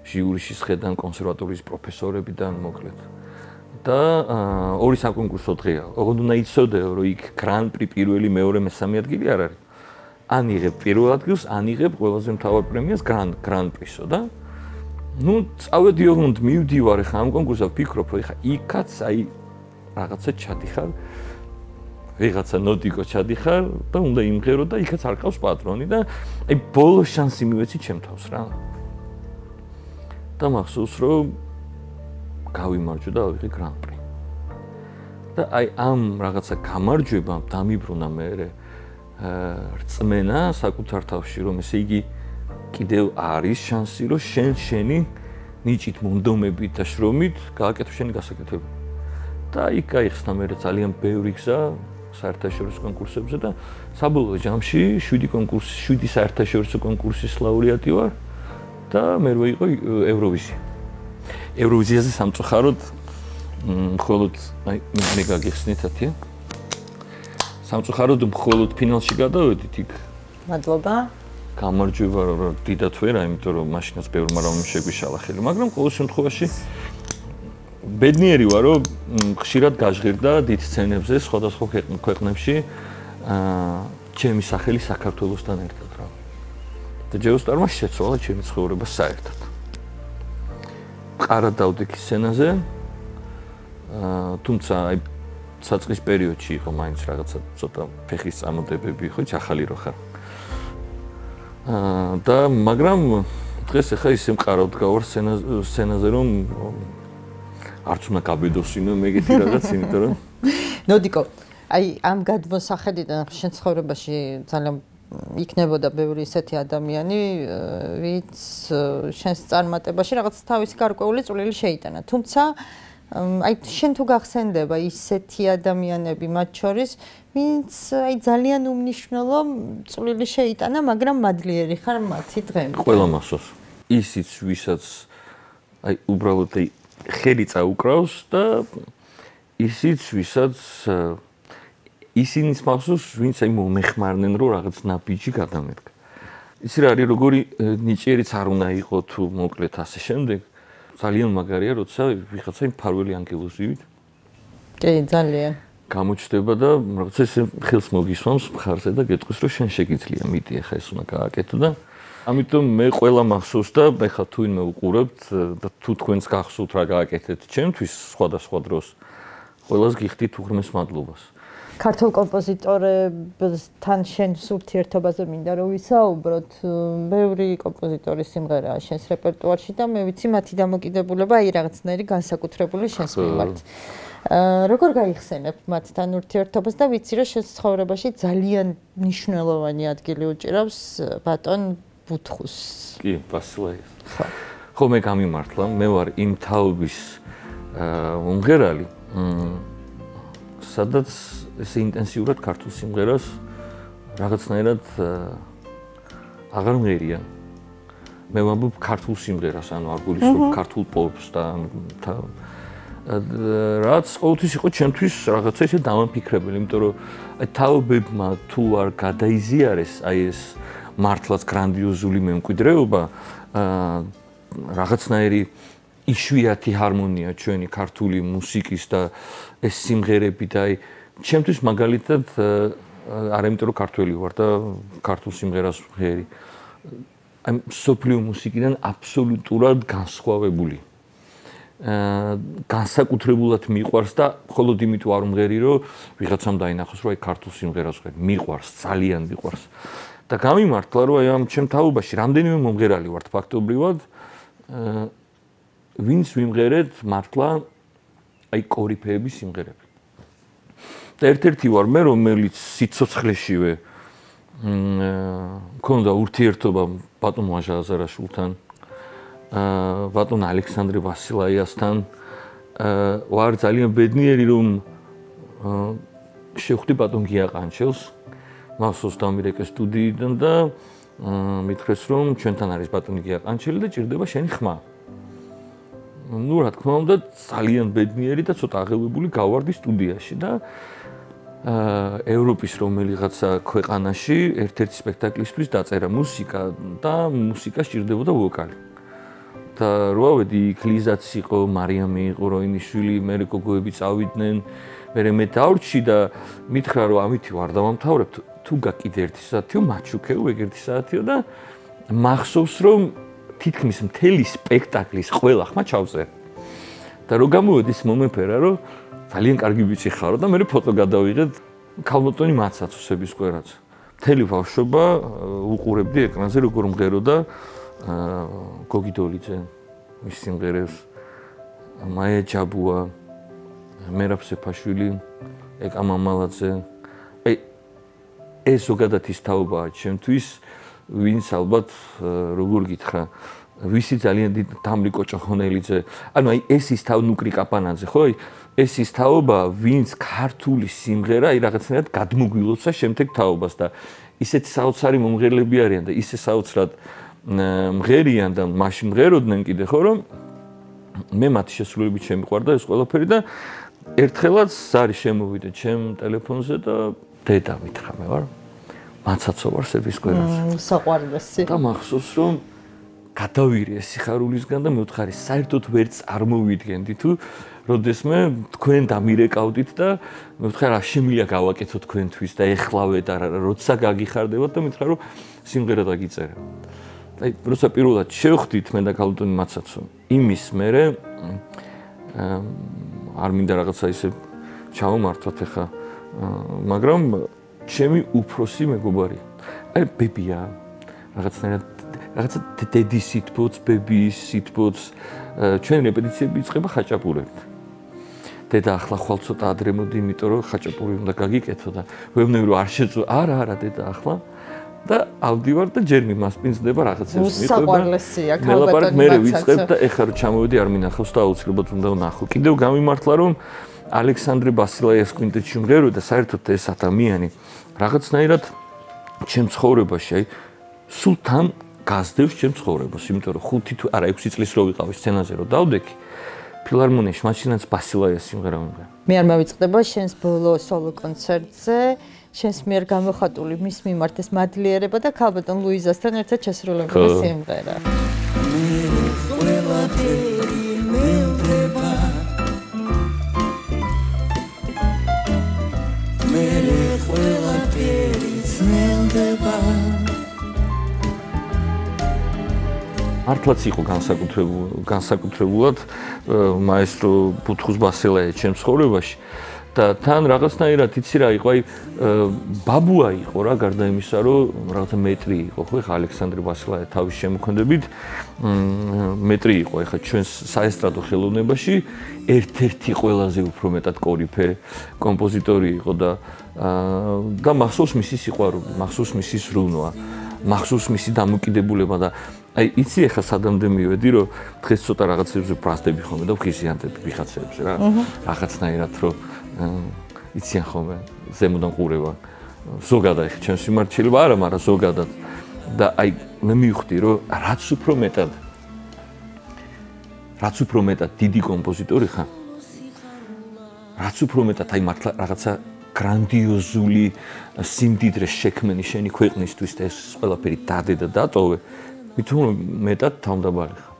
ჟიურიში შედან კონსერვატორიის პროფესორებიდან მოკლედ. და ორი საკონკურსო დღეა. ოღონდ უნდა იცოდეო რომ იქ გრან-პრი პირველი, მეორე, მესამე ადგილი არ არის. ან იღებ პირველ ადგილს, ან იღებ ყველაზე მთავარ პრემიას გრან-პრისო და ნუ წავედი ოღონდ მივდივარ ხა ამ კონკურსზე ვფიქრობ რომ ხა იქაც აი რაღაცა ჩადიხარ. ვიღაცა ნოდიკო ჩადიხარ და უნდა იმღერო და იქაც არ ყავს პატრონი და აი ბოლო შანსი მივეცი ჩემ თავს რა. და მახსოვს რომ გავიმარჯვე და ავიღე გრან-პრი. და აი ამ რაღაცა გამარჯვებამ დამიბრუნა მე რწმენა საკუთარ თავში, რომ ესე იგი კიდევ არის შანსი, რომ შენი ნიჭით, მონდომებით და შრომით გააკეთო შენი გასაკეთებელი. და იქ გაიხსნა მე ძალიან ბევრი გზა საერთაშორისო კონკურსებზე და საბოლოო ჯამში 7 საერთაშორისო კონკურსის ლაურეატი ვარ და მე ვიყო ევროვიზია. ევროვიზიაზე სამწუხაროდ მხოლოდ აი მე გაგიხსნით ათია. სამწუხაროდ მხოლოდ ფინალში გადავედით იქ. მადლობა. გამარჯვება რომ დიდად ვერა, იმიტომ რომ მაშინაც ბევრმა რამემ შეგვიშალა ხელი, მაგრამ ყოველ შემთხვევაში ბედნიერი ვარ, რომ ხშირად გაჟღერდა დიდ სცენებზე სხვადასხვა ქვეყნებში ჩემი სახელი საქართველოსთან ერთად რა. და ჯეოსტარმა შეცვალა ჩემი ცხოვრება საერთოდ. ყარა დავდექი სცენაზე. თუმცა აი საწყის პერიოდში იყო მაინც რაღაცა ცოტა ფეხის წამოდებები, ხო, ახალი რო ხარ. და მაგრამ დღეს ახლა ისე მყარავთ გავარ სცენაზე რომ არც უნდა გაბედოსინო მეგეთი რაღაც, იმიტომ რომ ნოდიკო, აი ამ გადმოსახედიდან შენ ცხოვრებაში ძალიან იქნებოდა ბევრი ისეთი ადამიანი, ვინც შენს წარმატებაში რაღაც თავისი გარკვეული წვლილი შეიტანა. თუმცა აი შენ თუ გახსენდება ისეთი ადამიანები მათ შორის, ვინც აი ძალიან უმნიშვნელო წვლილი შეიტანა, მაგრამ მადლიერი ხარ მათი დღემდე. ყველა მახსოვს. ისიც ვისაც აი უბრალოდ ხელი წაუკრავს და ისიც ვისაც ისინიც მახსოვს, ვინც აი მომეხმარნენ რომ რაღაც ნაბიჯი გადამედგა. იცი რა არის როგორი ნიჭიერიც არ უნდა იყო თუ მოკლედ ასე შემდეგ. ძალიან მაგარია, როცა ვიღაცა იმ ფარველი ანგელოზივით. კი, ძალიან. გამოჩნდება და რაღაცა ესე ხელს მოგისვამს მხარზე და გეტყვის რომ შენ შეგიძლია მიდი ახლა ეს უნდა გააკეთო და ამიტომ მე ყველა მახსოვს და მე ხა თუ ვინმე უყურებთ და თუ თქვენს გახსოვთ რა გააკეთეთ ჩემთვის სხვადასხვა დროს ყველას გიხდით უღრმეს მადლობას ქართულ კომპოზიტორებთან შენს ურთიერთობაზე მინდა რომ ვისაუბროთ ბევრი კომპოზიტორის სიმღერაა შენს რეპერტუარში და მე ვიცი მათი დამოკიდებულება აი რაღაცნაირი განსაკუთრებული შენს მიმართ როგორ გაიხსენებ მათთან ურთიერთობას და ვიცი რომ შენს ცხოვრებაში ძალიან მნიშვნელოვანი ადგილი უჭირავს ბატონ ბუთხუს კი ბასილაიას ხო მე გამიმართლა მე ვარ იმ თაობის მომღერალი სადაც ესე ინტენსიურად ქართულ სიმღერას რაღაცნაირად აღარ მღერია მე ვამბობ ქართულ სიმღერას ანუ არ გულისხმობ ქართულ პოპს და რაც ყოველთვის იყო ჩემთვის რაღაცა ისე დამაფიქრებელი იმიტომ რომ აი თაობებმა თუ არ გადაიზიარეს აი ეს მართლაც გრანდიოზული მემკვიდრეობა რაღაცნაირი იშვიათი ჰარმონია ჩვენი ქართული მუსიკის და ეს სიმღერები და აი ჩემთვის მაგალითად არა იმიტომ რომ ქართველი ვარ და ქართულ სიმღერას ვღერი აი სოფლიო მუსიკიდან აბსოლუტურად განსხვავებული განსაკუთრებულად მიყვარს და მხოლოდ იმიტომ არ ვმღერი რომ ვიღაცამ დაინახოს რომ აი ქართულ სიმღერას ვღერი მიყვარს ძალიან მიყვარს და გამიმართლა რომ აი ამ ჩემ თაობაში რამდენიმე მომღერალი ვართ ფაქტობრივად ვინც ვიმღერეთ მართლა აი კორიფეების სიმღერები და ერთ-ერთი ვარ მე რომელიც სიცოცხლეშივე მქონდა ურთიერთობა ბატონ ვაჟა აზარაშვილთან ბატონ ალექსანდრე ვასილაიასთან ვარ ძალიან ბედნიერი რომ შევხვდი ბატონ გია ყანჩელს მახსოვს დამირეკე სტუდიიდან და მითხრეს რომ ჩვენთან არის ბატონი გია ყანჩელი და ჭირდება შენი ხმა ну რა თქმა უნდა ძალიან ბედნიერი და ცოტა აღელვებული გავარდი სტუდიაში და ევროპის რომელიღაცა ქვეყანაში ერთ-ერთი სპექტაკლისთვის დაწერა მუსიკა და მუსიკას ჭირდებოდა ვოკალი და როავედი იქ ლიზაც იყო მარიამი იყო როინიშვილი მე გოგოები წავიდნენ მე დავრჩი და მითხრა რომ ამითი ვარ დავამთავრებ თუ გაკიდე ერთი საათიო მაჩუქეო ეგ ერთი საათიო და მახსოვს რომ თითქმის მთელი სპექტაკლის ყველა ხმა ჩავწერე და რო გამოვედი ის მომეფერა რომ ძალიან კარგი ბიჭი ხარო და მე ფოტო გადავიღეთ ქალბატონი მაცაცოსების კვერაც მთელი ბავშვობა უყურებდი ეკრანზე როგორ მღეროდა გოგი დოლიძე მის სიმღერებს მაია ჯაბუა მერაბ სეფაშვილი ეკა მამალაძე აი ეს ზოგადად ის თაობაა ჩემთვის ვინც ალბათ როგორ გითხრა ვისი ძალიან დიდი დამრი კოჭოხონელიძე ანუ აი ეს ის თავნუკრი კაპანაძე ხო აი ეს ის თაობა ვინც ქართული სიმღერა აი რაღაცნაირად გადმოგვილოცა შემდეგ თაობას და ისეთი საოცარი მომღერლები არიან და ისე საოცრად მღერიან და მაშინ მღეროდნენ კიდე ხო რომ მე მათი შესრულებით შემიყვარდა ეს ყველაფერი და ერთხელაც ზარი შემოვიდა ჩემ ტელეფონზე და დედა მითხრა მე ვარ მაცაცო ვარ სების კვერაზე საყვარლესი და მახსოვს რომ გადავირე სიხარულისგან და მე ვთხარი საერთოდ ვერ წარმოვიდგენდი თუ როდესმე თქვენ დამირეკავდით და მე ვთხარ რა შემიძლია გავაკეთო თქვენთვის და ეხლავე და როცა გაგიხარდებათ და მითხრა რომ სიმღერა დაგიწერე აი როცა პირველად შევხვდით მე და ქალბატონი მაცაცო იმის მერე არ მინდა რაღაცა ისე ჩავმართვათ ახლა მაგრამ ჩემი უფროსი მეგობარი აი ბებია რაღაცნაირად რაღაცა დედის სიტბოც ბების სიტბოც ჩვენ რეპეტიციები იწყება ხაჭაპურებით დედა ახლა ხვალ ცოტა ადრე მოდი იმიტომ რომ ხაჭაპური უნდა გაგიკეთო და ვეუბნები რომ არ შეძლო არა დედა ახლა და ავდივარ და ჯერ მიმასპინძლდება რაღაცებს საყვარლესია ქალბატონი მე ვიწყებ და ეხლა რომ ჩამოვედი არ მინახავს და აუცილებლად უნდა ვნახო კიდევ გამიმართლა რომ ალექსანდრე ბასილაიას კვინტეტში მღერო და საერთოდ ეს ადამიანი რაღაცნაირად ჩემ ცხოვრებაში აი სულ თან გასდევს ჩემ ცხოვრებას იმიტომ რომ 5 თუ არა 6 წლის რო ვიყავი სცენაზე რო დავდექი ფილარმონიაში მაშინაც ბასილაიას სიმღერა მომღერა მე არ მოვიწყდება შენს ბოლო სოლო კონცერტზე შენს მიერ გამოხატული მის მიმართ ეს მადლიერება და ქალბატონ ლუიზასთან ერთად შესრულებული სიმღერა მართლაც იყო განსაკუთრებულად მაესტრო ბუთხუს ბასელაია ჩემს ცხოვრებაში და თან რაღაცნაირად იცი რა იყო, აი ბაბუა იყო რა, გარდა იმისა, რომ რაღაცა მეტრი იყო, ხო, ხა ალექსანდრე ბასილაია თავის შემოქმედებით მეტრი იყო, ხა ჩვენს საესტრადო ხელოვნებაში ერთ-ერთი ყველაზე უფრო მეტად კორიფე კომპოზიტორი იყო და მახსოვს მისი სიყვარული, მახსოვს მისი ზრუნვა, მახსოვს მისი დამოკიდებულება და აი იცი ხა სადამდე მივედი, რომ დღეს ცოტა რაღაცებზე ბრასდები ხომ და ვხიზიანდები ვიღაცებზე რა, რაღაცნაირად რომ იციან ხოლმე ზემოდან ყურება ზოგადად ჩემს მიმართულება არა, მაგრამ ზოგადად და აი მე მივხვდი რომ რაც უფრო მეტად დიდი კომპოზიტორი ხარ რაც უფრო მეტად აი მართლა რაღაცა გრანდიოზული სიმდიდრეს შექმენი შენი ქვეყნისთვის და ეს ყველაფერი დადე და დატოვე მით უმეტად თავმდაბალი ხარ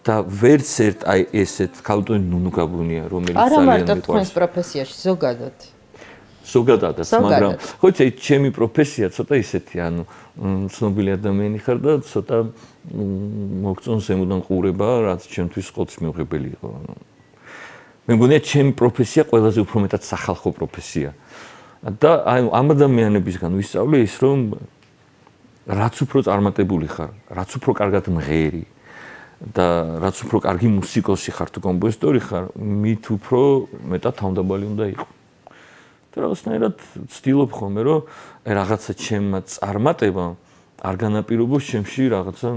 და ვერც ერთ აი ესეთ ქალბატონი ნუნუგაბუნია რომელიც ძალიან არა მარტო თქვენს პროფესიაში ზოგადადაც მაგრამ ხო იცი ჩემი პროფესია ცოტა ისეთი ანუ ცნობილი ადამიანი ხარ და ცოტა მოგწონს ზემოდან ყურება რაც ჩემთვის ყოველთვის მიუღებელი იყო მე მგონია ჩემი პროფესია ყველაზე უფრო მეტად სახალხო პროფესია და აი ამ ადამიანებისგან ვისწავლე ის რომ რაც უფრო წარმატებული ხარ რაც უფრო კარგად მღერი და რაც უფრო კარგი მუსიკოსი ხარ თუ კომპოზიტორი ხარ, მით უფრო მეტად თავმდაბალი უნდა იყო. და რაღაცნაირად ვცდილობ ხოლმე, რომ რაღაცა ჩემმა წარმატებამ არ განაპირობოს ჩემში რაღაცა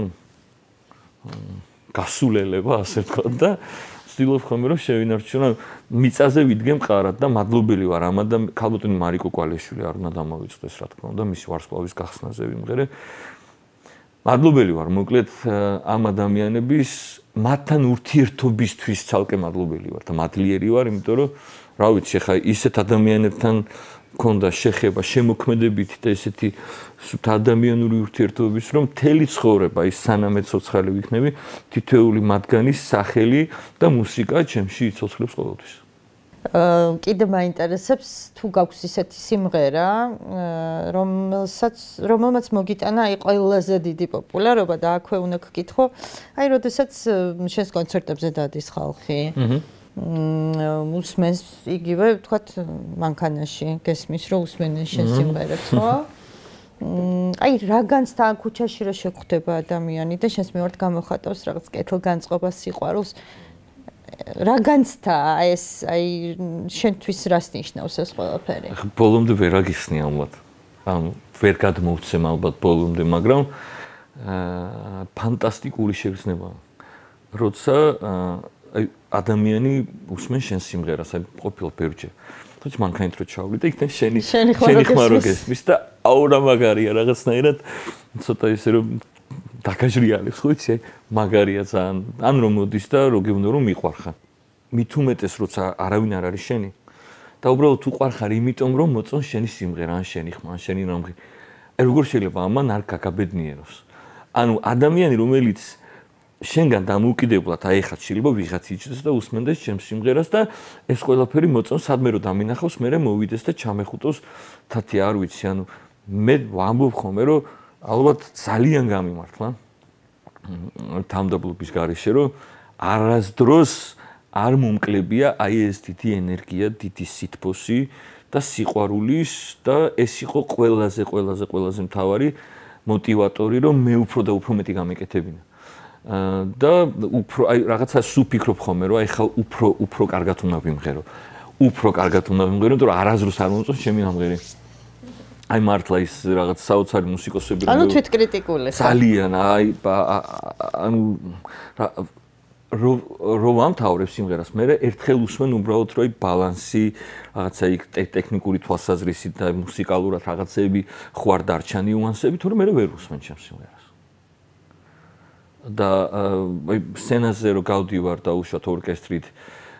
გასულელება, ასე ვთქვათ და ვცდილობ ხოლმე, რომ შევინარჩუნო მიწაზე ვიდგე მყარად და მადლობელი ვარ ამ ქალბატონი მარიკო კვალეშვილი არ უნდა დამოვიწყდეს, რა თქმა უნდა, მისი ვარსკვლავის გახსნაზე ვიმღერე. მადლობელი ვარ, მოკლედ ამ ადამიანების მათთან ურთიერთობისთვის ცალკე მადლობელი ვარ და მადლიერი ვარ, იმიტომ რომ რა ვიცი, ხა ისეთ ადამიანებთან მქონდა შეხება, შემოქმედებითი და ესეთი ადამიანური ურთიერთობების, რომ მთელი ცხოვრება ის სანამ ცოცხალი ვიქნები, თითოეული მათგანის სახელი და მუსიკა ჩემში იცოცხლებს ყოველთვის. კიდე მაინტერესებს თუ გაქვს ისეთი სიმღერა, რომელმაც მოგიტანა აი ყველაზე დიდი პოპულარობა და აქვე უნდა გკითხო, აი როდესაც შენს კონცერტებზე დადის ხალხი. უსმენს იგივე ვთქვათ მანქანაში გესმის რომ უსმენენ შენ სიმღერებს, ხო? აი რა განცდა ქუჩაში რა შეხვდება ადამიანი და შენს მიმართ გამოხატავს რაღაც კეთილგანწყობას, სიყვარულს. რა განცდა ეს აი შენთვის რას ნიშნავს ეს ყველაფერი? ბოლომდე ვერ აგიხსნი ალბათ. ანუ ვერ გადმოვცემ ალბათ ბოლომდე, მაგრამ ფანტასტიკური შეგრძნებაა. როცა აი ადამიანი უსმენს შენ სიმღერას, აი ყოფილი ბევრჯერ. თუმცა მანქანით რო ჩავვლი და იქიდან შენი ხმარო გესმის და აუ რა მაგარია რაღაცნაირად ცოტა ისე რომ დაგაჟრიალებს, ხო იცი, მაგარია ძალიან. ან რომ მოდის და რო გეუბნო რომ მიყვარხარ. მით უმეტეს როცა არავინ არ არის შენი და უბრალოდ უყვარხარ იმიტომ რომ მოწონს შენი სიმღერა, ან შენი ხმა, ან შენი რამღი. აი როგორ შეიძლება ამან არ გაგაბედნიეროს. ანუ ადამიანი რომელიც შენგან დამოუკიდებლად აი ხა შეიძლება ვიღაც იჭდეს და უსმენდეს ჩემს სიმღერას და ეს ყველაფერი მოწონს სადმე რომ დამინახავს, მე მოვიდეს და ჩამეხუტოს თათი არ ვიცი, ანუ მე ვამბობ ხოლმე რომ ალბათ ძალიან გამიმართლა თავმდაბლობის გარეშე რომ არასდროს არ მომკლებია აი ეს დიდი ენერგია, დიდი სითბოსი და სიყვარულის და ეს იყო ყველაზე მთავარი მოტივატორი რომ მე უფრო და უფრო მეტი გამეკეთებინა. და უფრო აი რაღაცა სუფიქრობ ხოლმე რომ აი ხა უფრო კარგად უნდა ვიმღერო. უფრო კარგად უნდა ვიმღერო, იმიტომ რომ არაზრუს არ მომწონს ჩემი ამღერი. აი მართლა ის რაღაც საოცარი მუსიკოსები ანუ თვითკრიტიკული ხარ. ძალიან აი ანუ რო ვამთავრებ სიმღერას, მე ერთხელ უსმენ უბრალოდ რომ აი ბალანსი, რაღაცა იქ ტექნიკური თვალსაზრისით და მუსიკალურად რაღაცები ხო არ დარჩა ნიუანსები, თორემ მე ვერ უსმენ ჩემს სიმღერას. და აი სცენაზე რო გავდივარ და უშოთ ორკესტრით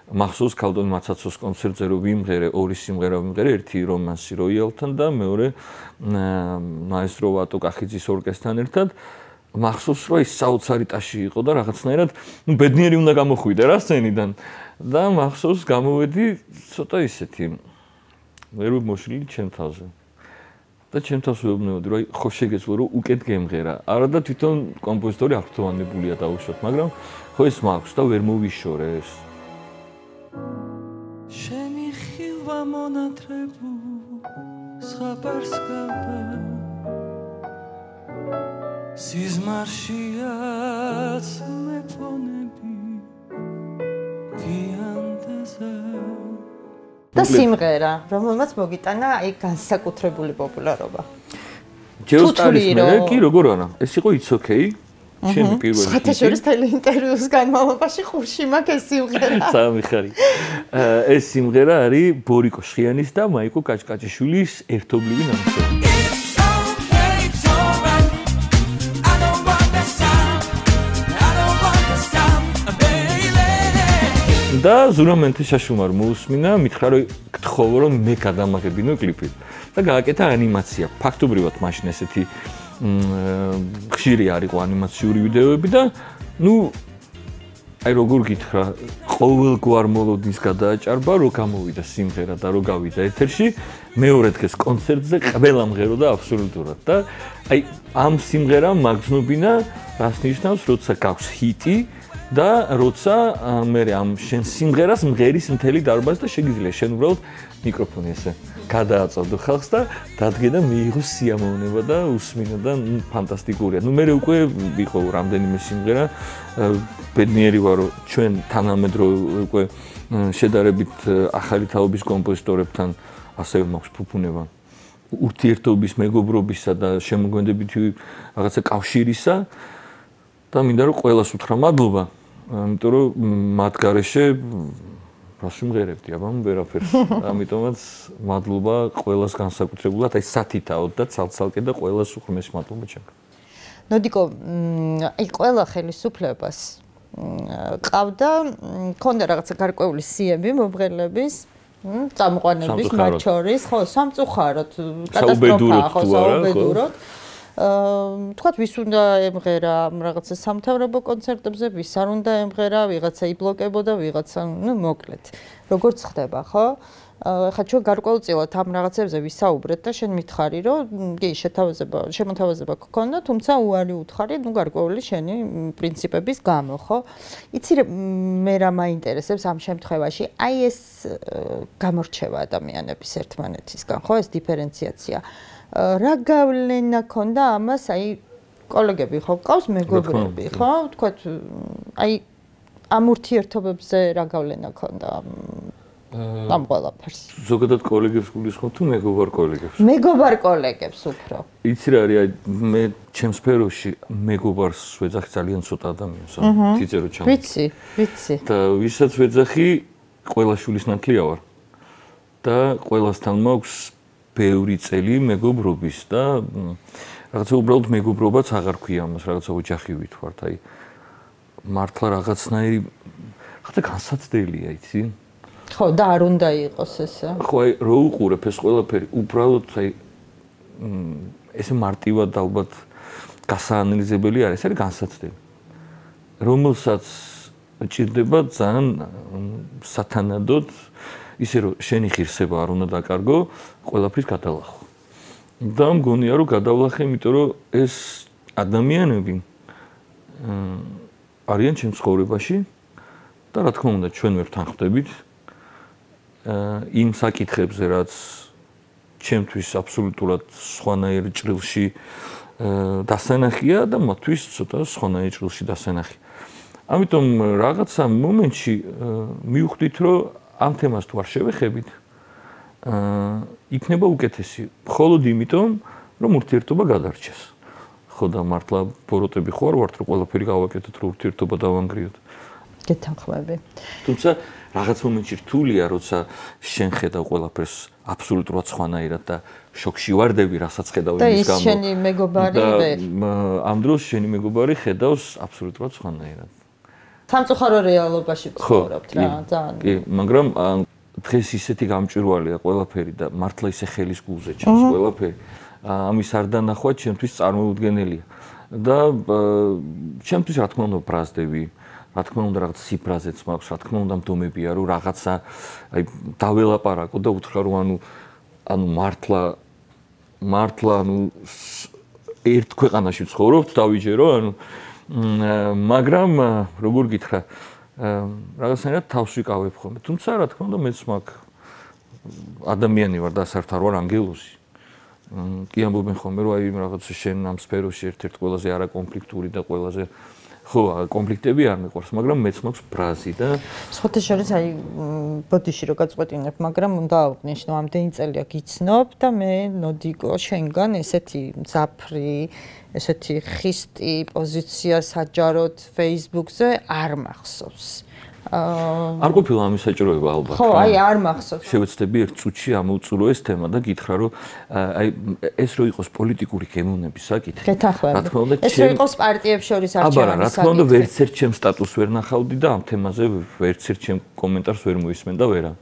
მახსოვს ქალბატონ მაცაცოს კონცერტზე რომ ვიმღერე ორი სიმღერა ვიმღერე, ერთი რომანსი როიალთან და მეორე მაესტრო ვატო კახიძის ორკესტრთან ერთად. მახსოვს რომ ის საოცარი ტაში იყო და რაღაცნაირად ბედნიერი უნდა გამოხვიდე რა სცენიდან და მახსოვს გამოვედი ცოტა ისეთი ვერ მოშლილი ჩემ თავზე. და ჩემ თავს ვეუბნებოდი, რომ ხო შეგეძლო რომ უკეთ გემღერა. არა და თვითონ კომპოზიტორი აღფრთოვანებულია დაუშვათ, მაგრამ ხო ეს მაქვს და ვერ მოვიშორე ეს. შენი ხილვა მონათრებულ ზღაპარს გავდა სიზმარშიაც მეფონები დიანდაზე და სიმღერა, რომელმაც მოგიტანა აი განსაკუთრებული პოპულარობა. ჯეოსტარის მე კი როგორ არა? ეს იყო It's Okay. ჩემი პირველი ხათა შორის ტელეინტერვიუს განმავლობაში ხურში მაქვს ეს სიმღერა. სამიხარი. ეს სიმღერა არის ბორიკო შხიანის და მაიკო კაჭკაჭიშვილის ერთობლივი ნამუშევარი. და ზურამენთე შაშუმარ მოусმინა, მითხრა რომ გთხოვო რომ მე გადამაგებინო კლიპი და გააკეთა ანიმაცია. ფაქტობრივად მაშინ ესეთი ხშირი არისო ანიმაციური ვიდეოები და აი როგორ გითხრა, ყოველგვარ მოლოდის გადააჭარბა, რომ გამოვიდა სიმღერა და რომ გავიდა ეთერში, მეორე დღეს კონცერტზე ყველა მღეროდა აბსოლუტურად და აი ამ სიმღერამ მაგზნობინა რას ნიშნავს, როცა გაქვს ჰიტი და როცა მე ამ შენ სიმღერას მღერის მთელი დარბაზი და შეგიძლია შენ უბრალოდ მიკროფონი ესე გადააწოდო ხალხს და დადგე და მიიღო სიამოვნება და უსმინო და ფანტასტიკურია. მე უკვე ვიყო რამდენიმე სიმღერა ბედნიერი ვარ რომ ჩვენ თანამედროვე უკვე შედარებით ახალი თაობის კომპოზიტორებთან ასევე მაქვს ფუფუნება ურთიერთობის, მეგობრობისა და შემოგვენდებითი რაღაცა კავშირისა და მინდა რომ ყველას უთხრა მადლობა, იმიტომ რომ მათ გარეშე რას ვიმღერებდი, აბა ვერაფერს. ამიტომაც მადლობა ყველას განსაკუთრებულად, აი სათითაოდ და ცალ-ცალკე და ყველას უღრმესი მადლობა ჩემგან. ნოდიკო, აი ყველა ხელისუფლებას ყავდა, ქონდა რაღაცა გარკვეული სიები მომღერლების, წამყვანების მათ შორის, ხო, სამწუხაროდ, კატასტროფაა, ხო, საუბედუროდ. თქვათ ვის უნდა ემღერა რაღაცა სამთავრობო კონცერტებზე, ვის არ უნდა ემღერა, ვიღაცა იბლოკებოდა, ვიღაცა, მოკლედ. როგორც ხდება, ხო? ხა ჩვენ გარკვეულწილად ამ რაღაცებზე ვისაუბრეთ და შენ მითხარი, რომ კი შემოთავაზება გქონდა, თუმცა უარი უთხარი, გარკვეული შენი პრინციპების გამო, ხო? იცი მე რა მაინტერესებს ამ შემთხვევაში, აი ეს გამორჩევა ადამიანების ერთმანეთისგან, ხო, ეს დიფერენციაცია. რა გავლენა ქონდა ამას, აი კოლეგები ხო ყავს, მეგობრები, ხო? თქვათ, აი ამ ურთიერთობებზე რა გავლენა ქონდა ამ ყველაფერს? ზოგადად კოლეგებს გულისხმობ თუ მეგობარ კოლეგებს? მეგობარ კოლეგებს უფრო. იცი რა არის, მე ჩემ სფეროში მეგობარს ვეძახი ძალიან ცოტა ადამიანს, თითე რო ჩამ. ვიცი. და ვისაც ვეძახი, ყველა შვილის ნათლია ვარ. და ყველასთან მაქვს ბევრი წელი მეგობრობის და რაღაცა უბრალოდ მეგობრობაც აღარ ქვია ამას, რაღაცა ოჯახი ვითვართ, აი მართლა რაღაცნაირი ხათა განსაცდელია, იცი? ხო, და არ უნდა იყოს ესე. ხო, აი რო უყურებ ეს ყველაფერი, უბრალოდ აი ესე მარტივად ალბათ გასაანალიზებელი არის, ეს არის განსაცდელი. რომელსაც ჭირდება ძალიან სათანადოდ ისე რომ შენი ღირსება არ უნდა დაკარგო, ყველაფრის გადალახვა. და მგონია რომ გადავლახე, იმიტომ რომ ეს ადამიანები არიან ჩემ ცხოვრებაში და რა თქმა უნდა ჩვენ ვერ თანხმდებით იმ საკითხებზე, რაც ჩემთვის აბსოლუტურად სხვანაირ ჭრილში დასანახია და მათთვის ცოტა სხვანაირ ჭრილში დასანახი. ამიტომ რაღაცა მომენტში მივხვდით, რომ ამ თემას თუ არ შევეხებით, იქნება უკეთესი. მხოლოდ იმიტომ, რომ ურთიერთობა გადარჩეს. ხო და მართლა ბოროტები ხო არ ვართ, რომ ყველაფერი გავაკეთოთ, რომ ურთიერთობა დავანგრიოთ. გეთანხმები. თუმცა რაღაც მომენტში რთულია, როცა შენ ხედავ ყველაფერს აბსოლუტურად სხვანაირად და შოქში ვარდები, რასაც ხედავ იმის გამო. და ის შენი მეგობარი ვერ. ამ დროს შენი მეგობარი ხედავს აბსოლუტურად სხვანაირად. სამწუხარო რეალობაში ცხოვრობთ რა, ძალიან. კი, მაგრამ დღეს ისეთი გამჭვირვალეა ყველაფერი და მართლა ისე ხელის გულზე ჩანს ყველაფერი. ამის არ დანახვა ჩემთვის წარმოუდგენელია. და ჩემთვის რა თქმა უნდა ბრაზდები, რა თქმა უნდა რაღაც ციფრაზეც მაქვს, რა თქმა უნდა მდომებია, რომ რაღაცა აი დაველაპარაკო და უთხრა რომ ანუ მართლა მართლა ანუ ერთ ქვეყანაში ცხოვრობთ, დავიჯერო, ანუ მაგრამ როგორ გითხრა, რაღაცნაირად თავს ვიკავებ ხოლმე. თუმცა რა თქმა უნდა მეც მაქვს ადამიანი ვარ და საერთოდ არ ვარ ანგელოზი. კი ამბობენ ხოლმე რომ აი რაღაცა შენ ამ სფეროში ერთ-ერთი ყველაზე არაკონფლიქტური და ყველაზე ხო, კონფლიქტები არ მიყვარს, მაგრამ მეც მაქვს ბრაზი და სხვათა შორის აი ბოდიში რო გაწყვეტინებ, მაგრამ უნდა აღვნიშნო, ამდენი წელია გიცნობ და მე ნოდიკო შენგან ესეთი მძაფრი, ესეთი ხისტი პოზიცია საჯაროდ Facebook-ზე არ მახსოვს. არ ყოფილა ამის საჭიროება ალბათ. ხო, აი არ მახსოვს. შევეცდები ერთ წუთში ამოვწურო ეს თემა და გითხრა რომ აი ეს რო იყოს პოლიტიკური გემოვნების საკითხი. გეთანხმები. ეს რო იყოს პარტიებს შორის არჩევანის საკითხი. აბა, რა თქმა უნდა, ვერც ერთ ჩემს სტატუსს ვერ ნახავდი და ამ თემაზე ვერც ერთ ჩემ კომენტარს ვერ მოისმენ და ვერა.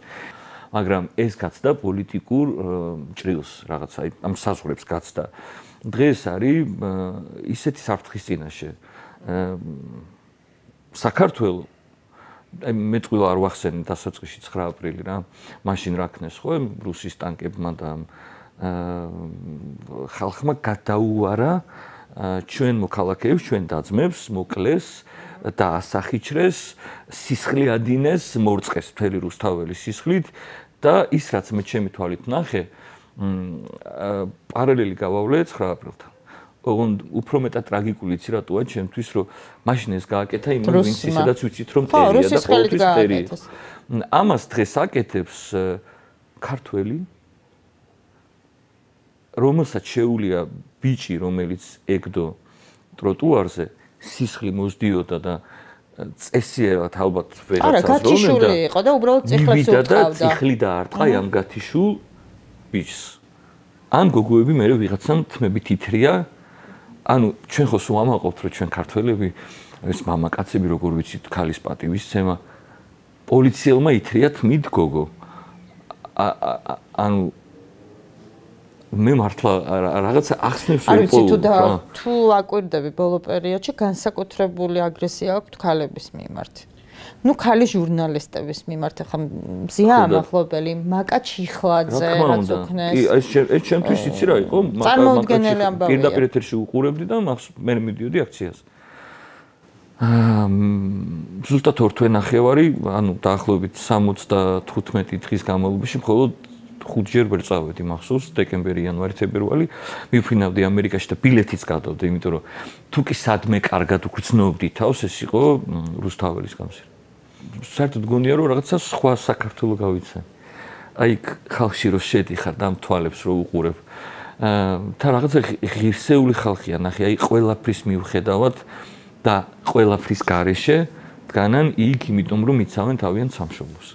მაგრამ ეს გაცდა პოლიტიკურ ჭრილს რაღაცა, აი ამ საზღვრებს გაცდა. დღეს არის ისეთი საფრთხის წინაშე. საქართველოს აი მე წყვილ არ ვახსენე დასაწყისში 9 აპრილი რა. მაშინ რა ქნეს ხო რუსის ტანკებმა და ხალხმა გადაუარა ჩვენ მოქალაქეებს, ჩვენ დაძმებს, მოკლეს და ასახიჩრეს, სისხლი ადინეს, მორწყეს მთელი რუსთაველის სისხლით და ის რაც მე ჩემი თვალით ვნახე, პარალელი გავავლე 9 აპრილთან. ოღონდ უფრო მეტად ტრაგიკული იცი რატოა ჩემთვის რომ მაშინ ეს გააკეთა იმ ვინც ისედაც ვიცით რომ ტერია და ყოველთვის ტერია. ამას დღეს აკეთებს ქართველი რომელსაც შეუულია ბიჭი რომელიც ეგდო ტროტუარზე სისხლი მოსდიოდა და წესიერად ალბათ ვერაცას არა გათიშული იყო და უბრალოდ წიხლებს უთყავდა. წიხლი დაარტყა ამ გათიშულ ბიჭს. ან გოგოები მე ვიღაცამ თმებით ითრია ანუ ჩვენ ხო სულ ამაყობთ რომ ჩვენ ქართველები ეს მამაკაცები როგორ ვიცით ქალის პატივისცემა პოლიციელმა ითრია თმით გოგო ანუ მე მართლა რაღაცა ახსნებს არ ვიცი თუ აკვირდები ბოლო პერიოდში განსაკუთრებული აგრესია აქვს ქალების მიმართ. ნუ ქალი ჟურნალისტების მიმართ ახლა მზია ამახლობელი მაკა ჩიხლაძე რაც უქნეს. კი ეს ჩემთვის იცი რა იყო წარმოუდგენელი ამბავია. პირდაპირ ეთერში უყურებდი და მე მივიდიოდი აქციას. ზუსტად 2 თვე ნახევარი, ანუ დაახლოებით 75 დღის განმავლობაში მხოლოდ 5ჯერ ვერ წავედი მახსოვს დეკემბერი, იანვარი, ფებრუარი მივფრინავდი ამერიკაში და ბილეთიც გადავდი, იმიტომ რომ თუ კი სადმე კარგად უგრძნობდი თავს, ეს იყო რუსთაველის გამზირა. საერთოდ გონია რომ რაღაცა სხვა საქართველოს გავიცე. აი ხალხში რო შედიხარ და ამ თვალებს რო უყურებ. და რაღაცა ღირსეული ხალხია, ნახე, აი ყველაფრის მიუხედავად და ყველაფრის გარეშე დგანან იქ, იმიტომ რომ იცავენ თავიანთ სამშობლოს.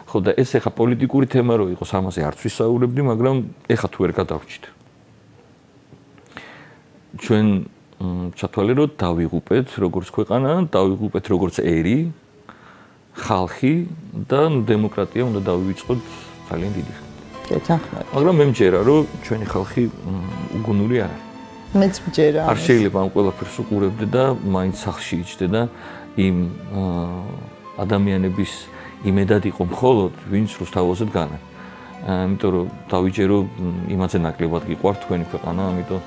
ხო და ეს ეხა პოლიტიკური თემა რო იყოს, ამაზე არც ვისაუბრებდი, მაგრამ ეხა თუ ვერ გადავრჩით. ჩვენ ჩათვალე რომ დავიღუპეთ როგორც ქვეყანა, დავიღუპეთ როგორც ერი, ხალხი და დემოკრატია უნდა დავივიწყოთ ძალიან დიდი ხანი. გეთანხმები. მაგრამ მე მჯერა რომ ჩვენი ხალხი უგუნური არ არის. მეც მჯერა. არ შეიძლება ამ ყველაფერს უყურებდე და მაინც სახლში იჯდე და იმ ადამიანების იმედად იყო მხოლოდ ვინც რუსთაველზე დგანან. იმიტომ რომ დავიჯერო იმაზე ნაკლებად გიყვართ თქვენი ქვეყანა, ამიტომ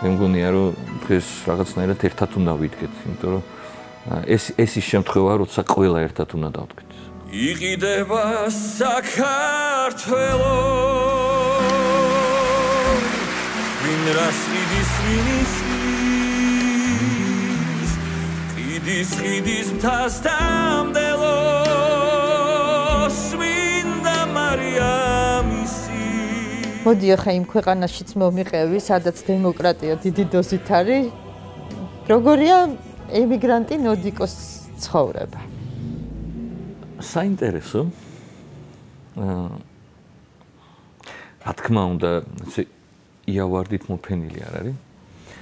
მე მგონია რომ დღეს რაღაცნაირად ერთად უნდა ვიდგეთ, იმიტომ რომ ეს ის შემთხვევა, როცა ყველა ერთად უნდა დავდგეთ. იყიდება საქართველო ვინ რას იდის ყიდის მთას დამდელო სვინდა მარიამისი. მოდი ახლა იმ ქვეყანაშიც მომიყევი, სადაც დემოკრატია დიდი დოზით არის. როგორია ემიგრანტი ნოდიკოს ცხოვრება? საინტერესო. რა თქმა უნდა, იავარდით მოფენილი არ არის.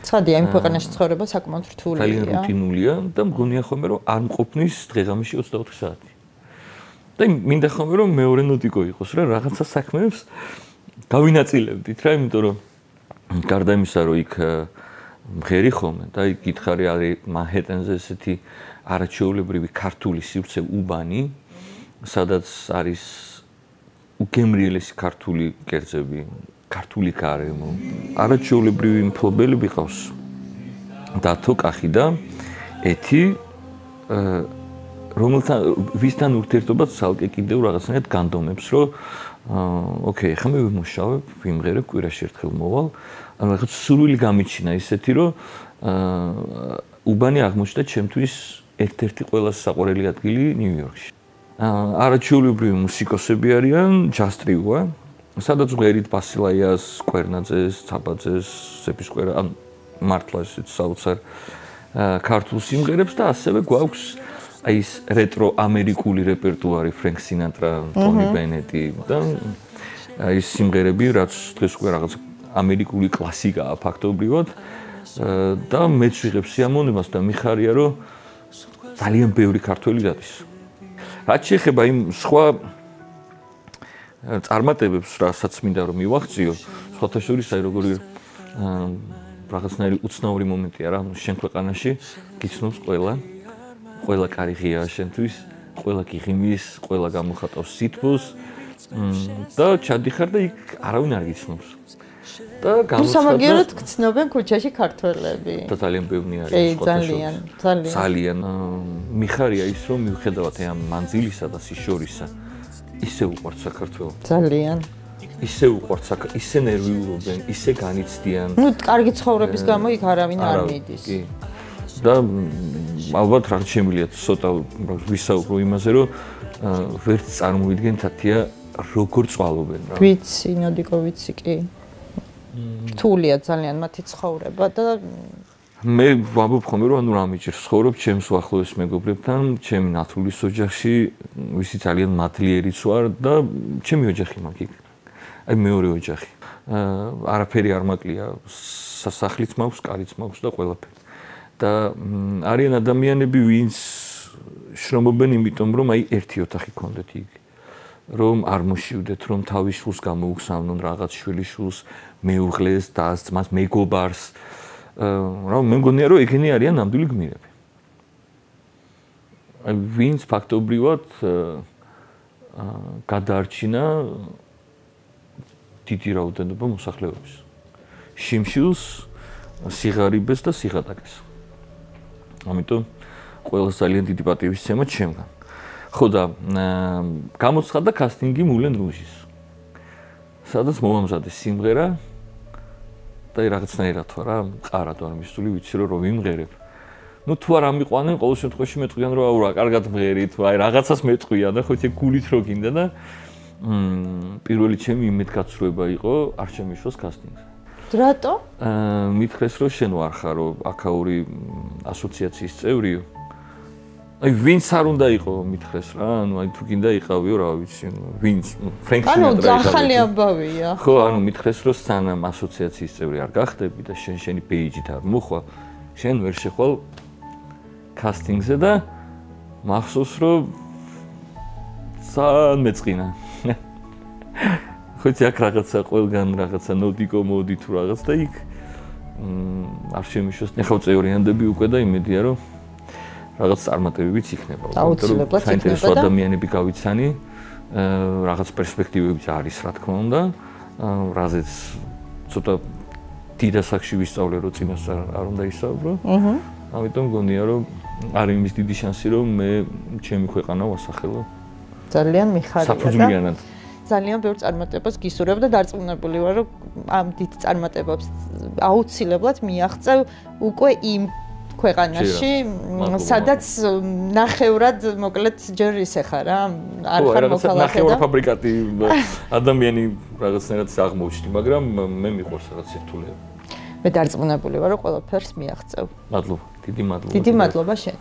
ცხადია, იმ ქვეყანაში ცხოვრება საკმაოდ რთულია. ძალიან რუტინულია და მგონია ხოლმე რომ არ მყოფნის დღე-ღამეში 24 საათი. და მინდა ხოლმე რომ მეორე ნოდიკო იყოს რა, რაღაცა საქმეებს გავინაწილებდით რა, იმიტომ რომ გარდა იმისა რომ იქ მღერი ხოლმე და იქ გითხარი არის მანჰეტენზე ესეთი არაჩვეულებრივი ქართული სივრცე უბანი, სადაც არის უგემრიელესი ქართული კერძები, ქართული გარემო. არაჩვეულებრივი მფლობელები ყავს. დათო კახი და ეთი რომელთან ვისთან ურთიერთობაც ცალკე კიდევ რაღაცნაირად განდომებს, რომ ოკეი, ხა მე ვიმუშავებ, ვიმღერებ, კვირაში ერთხელ მოვალ. ანუ რაღაც სურვილი გამიჩინა ისეთი, რომ უბანი აღმოჩნდა ჩემთვის ერთ-ერთი ყველაზე საყვარელი ადგილი ნიუ-იორკში. არაჩვეულებრივი მუსიკოსები არიან, ჯაზ ტრიოა, სადაც ღერით ბასილაიას, კვერნაძეს, ცაბაძეს, ზეპისკვერა, ან მართლა ისეთ საოცარ ქართულ სიმღერებს და ასევე გვაქვს აი ეს რეტრო ამერიკული რეპერტუარი, ფრენკ სინატრა, ტონი ბენეტი და აი ეს სიმღერები, რაც დღეს უკვე რაღაც ამერიკული კლასიკაა ფაქტობრივად და მეც ვიღებ სიამოვნებას და მიხარია, რომ ძალიან ბევრი ქართველი დადის. რაც შეეხება იმ სხვა წარმატებებს, რასაც მინდა რომ მივახციო, სხვათა შორის აი როგორი რაღაცნაირი უცნაური მომენტია რა, შენ ქვეყანაში გიცნობს ყველა კარი ღიაა შენთვის, ყველა გიღიმის, ყველა გამოხატავს სითბოს და ჩადიხარ და იქ არავინ არ გიცნობს. და სამაგიეროდ გცნობენ ქუჩაში ქართველები. და ძალიან ბევრი არის ძალიან. მიხარია ის რომ მიუხედავად ამ მანძილისა და სიშორისა ისე უყვართ საქართველო. ძალიან. ისე უყვართ საქართველო, ისე ნერვიულობენ, ისე განიცდიან. ნუ კარგი ცხოვრების გამო იქ არავინ არ მიდის. კი. და ალბათ რაღაც შემიძლია ცოტა ვისაუბრო იმაზე, რომ ვერც წარმოვიდგენთ ათია როგორ წვალობენ რა. ვიცი, ნოდიკო ვიცი კი. რთულია ძალიან მათი ცხოვრება და მე ვამბობ ხოლმე რომ ანუ რა მიჭირს ცხოვრობ ჩემს უახლოეს მეგობრებთან, ჩემი ნათულის ოჯახში, ვისი ძალიან მადლიერიც ვარ და ჩემი ოჯახი მაქვს იქ. აი მეორე ოჯახი. არაფერი არ მაკლია, სასახლიც მაქვს, კარიც მაქვს და ყველაფერი. და არიან ადამიანები, ვინც შრომობენ იმიტომ, რომ აი ერთი ოთახი ქონდეთ იქ. რომ არ მოშივდეთ, რომ თავის შულს გამოუხსავნონ რაღაც შვილიშვილს, მეუღლეს, დას, ძმას, მეგობარს. რა მე მგონია, რომ ეგენი არიან ნამდვილი გმირები. აი ვინც ფაქტობრივად გადაარჩინა დიდი რაოდენობა მოსახლეობის. შიმშილს, სიღარიბეს და სიღატაკეს. ამიტომ ყველას ძალიან დიდი პატივისცემა ჩემგან. ხო და გამოცხადდა კასტინგი მულენ რუჟის. სადაც მომამზადეს სიმღერა და რაღაცნაირად ვარ რა, მყარად ვარ მისული, ვიცი რომ ვიმღერებ. ნუ თუ არ ამიყვანენ, ყოველ შემთხვევაში მეტყვიან რომ აუ რა, კარგად მღერით, აი რაღაცას მეტყვიან და ხო იცი გულით რო გინდა და პირველი ჩემი იმედგაცრუება იყო არ შემიშვას კასტინგზე. რატო? მითხრეს რომ შენ ვარ ხარო აქაური ასოციაციის წევრი. აი ვინც არ უნდა იყო მითხრეს რა, ანუ აი თუ გინდა იყავიო რა ვიცი, ვინც ფრენკ სინატრა ანუ ახალი ამბავია. ხო, ანუ მითხრეს რომ სანამ ასოციაციის წევრი არ გახდები და შენი პეიჯით არ მოხვალ, შენ ვერ შეხვალ კასტინგზე და მახსოვს რომ ძალიან მეწყინა. ხოთი აქ რაღაცა ყველგან რაღაცა ნოდიკო მოდი თუ რაღაც და იქ არ შემიშვას. ნახავ წევრიანდები უკვე და იმედია რომ რაღაც წარმატებებიც იქნება. აუცილებლად იქნება და საინტერესო ადამიანები გავიცანი, რაღაც პერსპექტივებიც არის რა თქმა უნდა, რაზეც ცოტა დიდ ასაკში ვისწავლე რომ წინასწარ არ უნდა ისაუბრო. ამიტომ მგონია რომ არის იმის დიდი შანსი რომ მე ჩემი ქვეყანა ვასახელო. ძალიან მიხარია და საფუძვლიანად. ძალიან ბევრ წარმატებას გისურვებ და დარწმუნებული ვარ რომ ამ დიდ წარმატებებს აუცილებლად მიაღწევ უკვე იმ ქვეყანაში, სადაც ნახევრად მოკლედ ჯერ ისე ხარ რა, არ ხარ მოქალაქე და ნახევრად ფაბრიკატი ადამიანი რაღაცნაირად აღმოჩნდი, მაგრამ მე მიყვარს რაღაც სირთულეები. მე დარწმუნებული ვარ რომ ყველაფერს მიაღწევ. მადლობა, დიდი მადლობა. დიდი მადლობა შენ.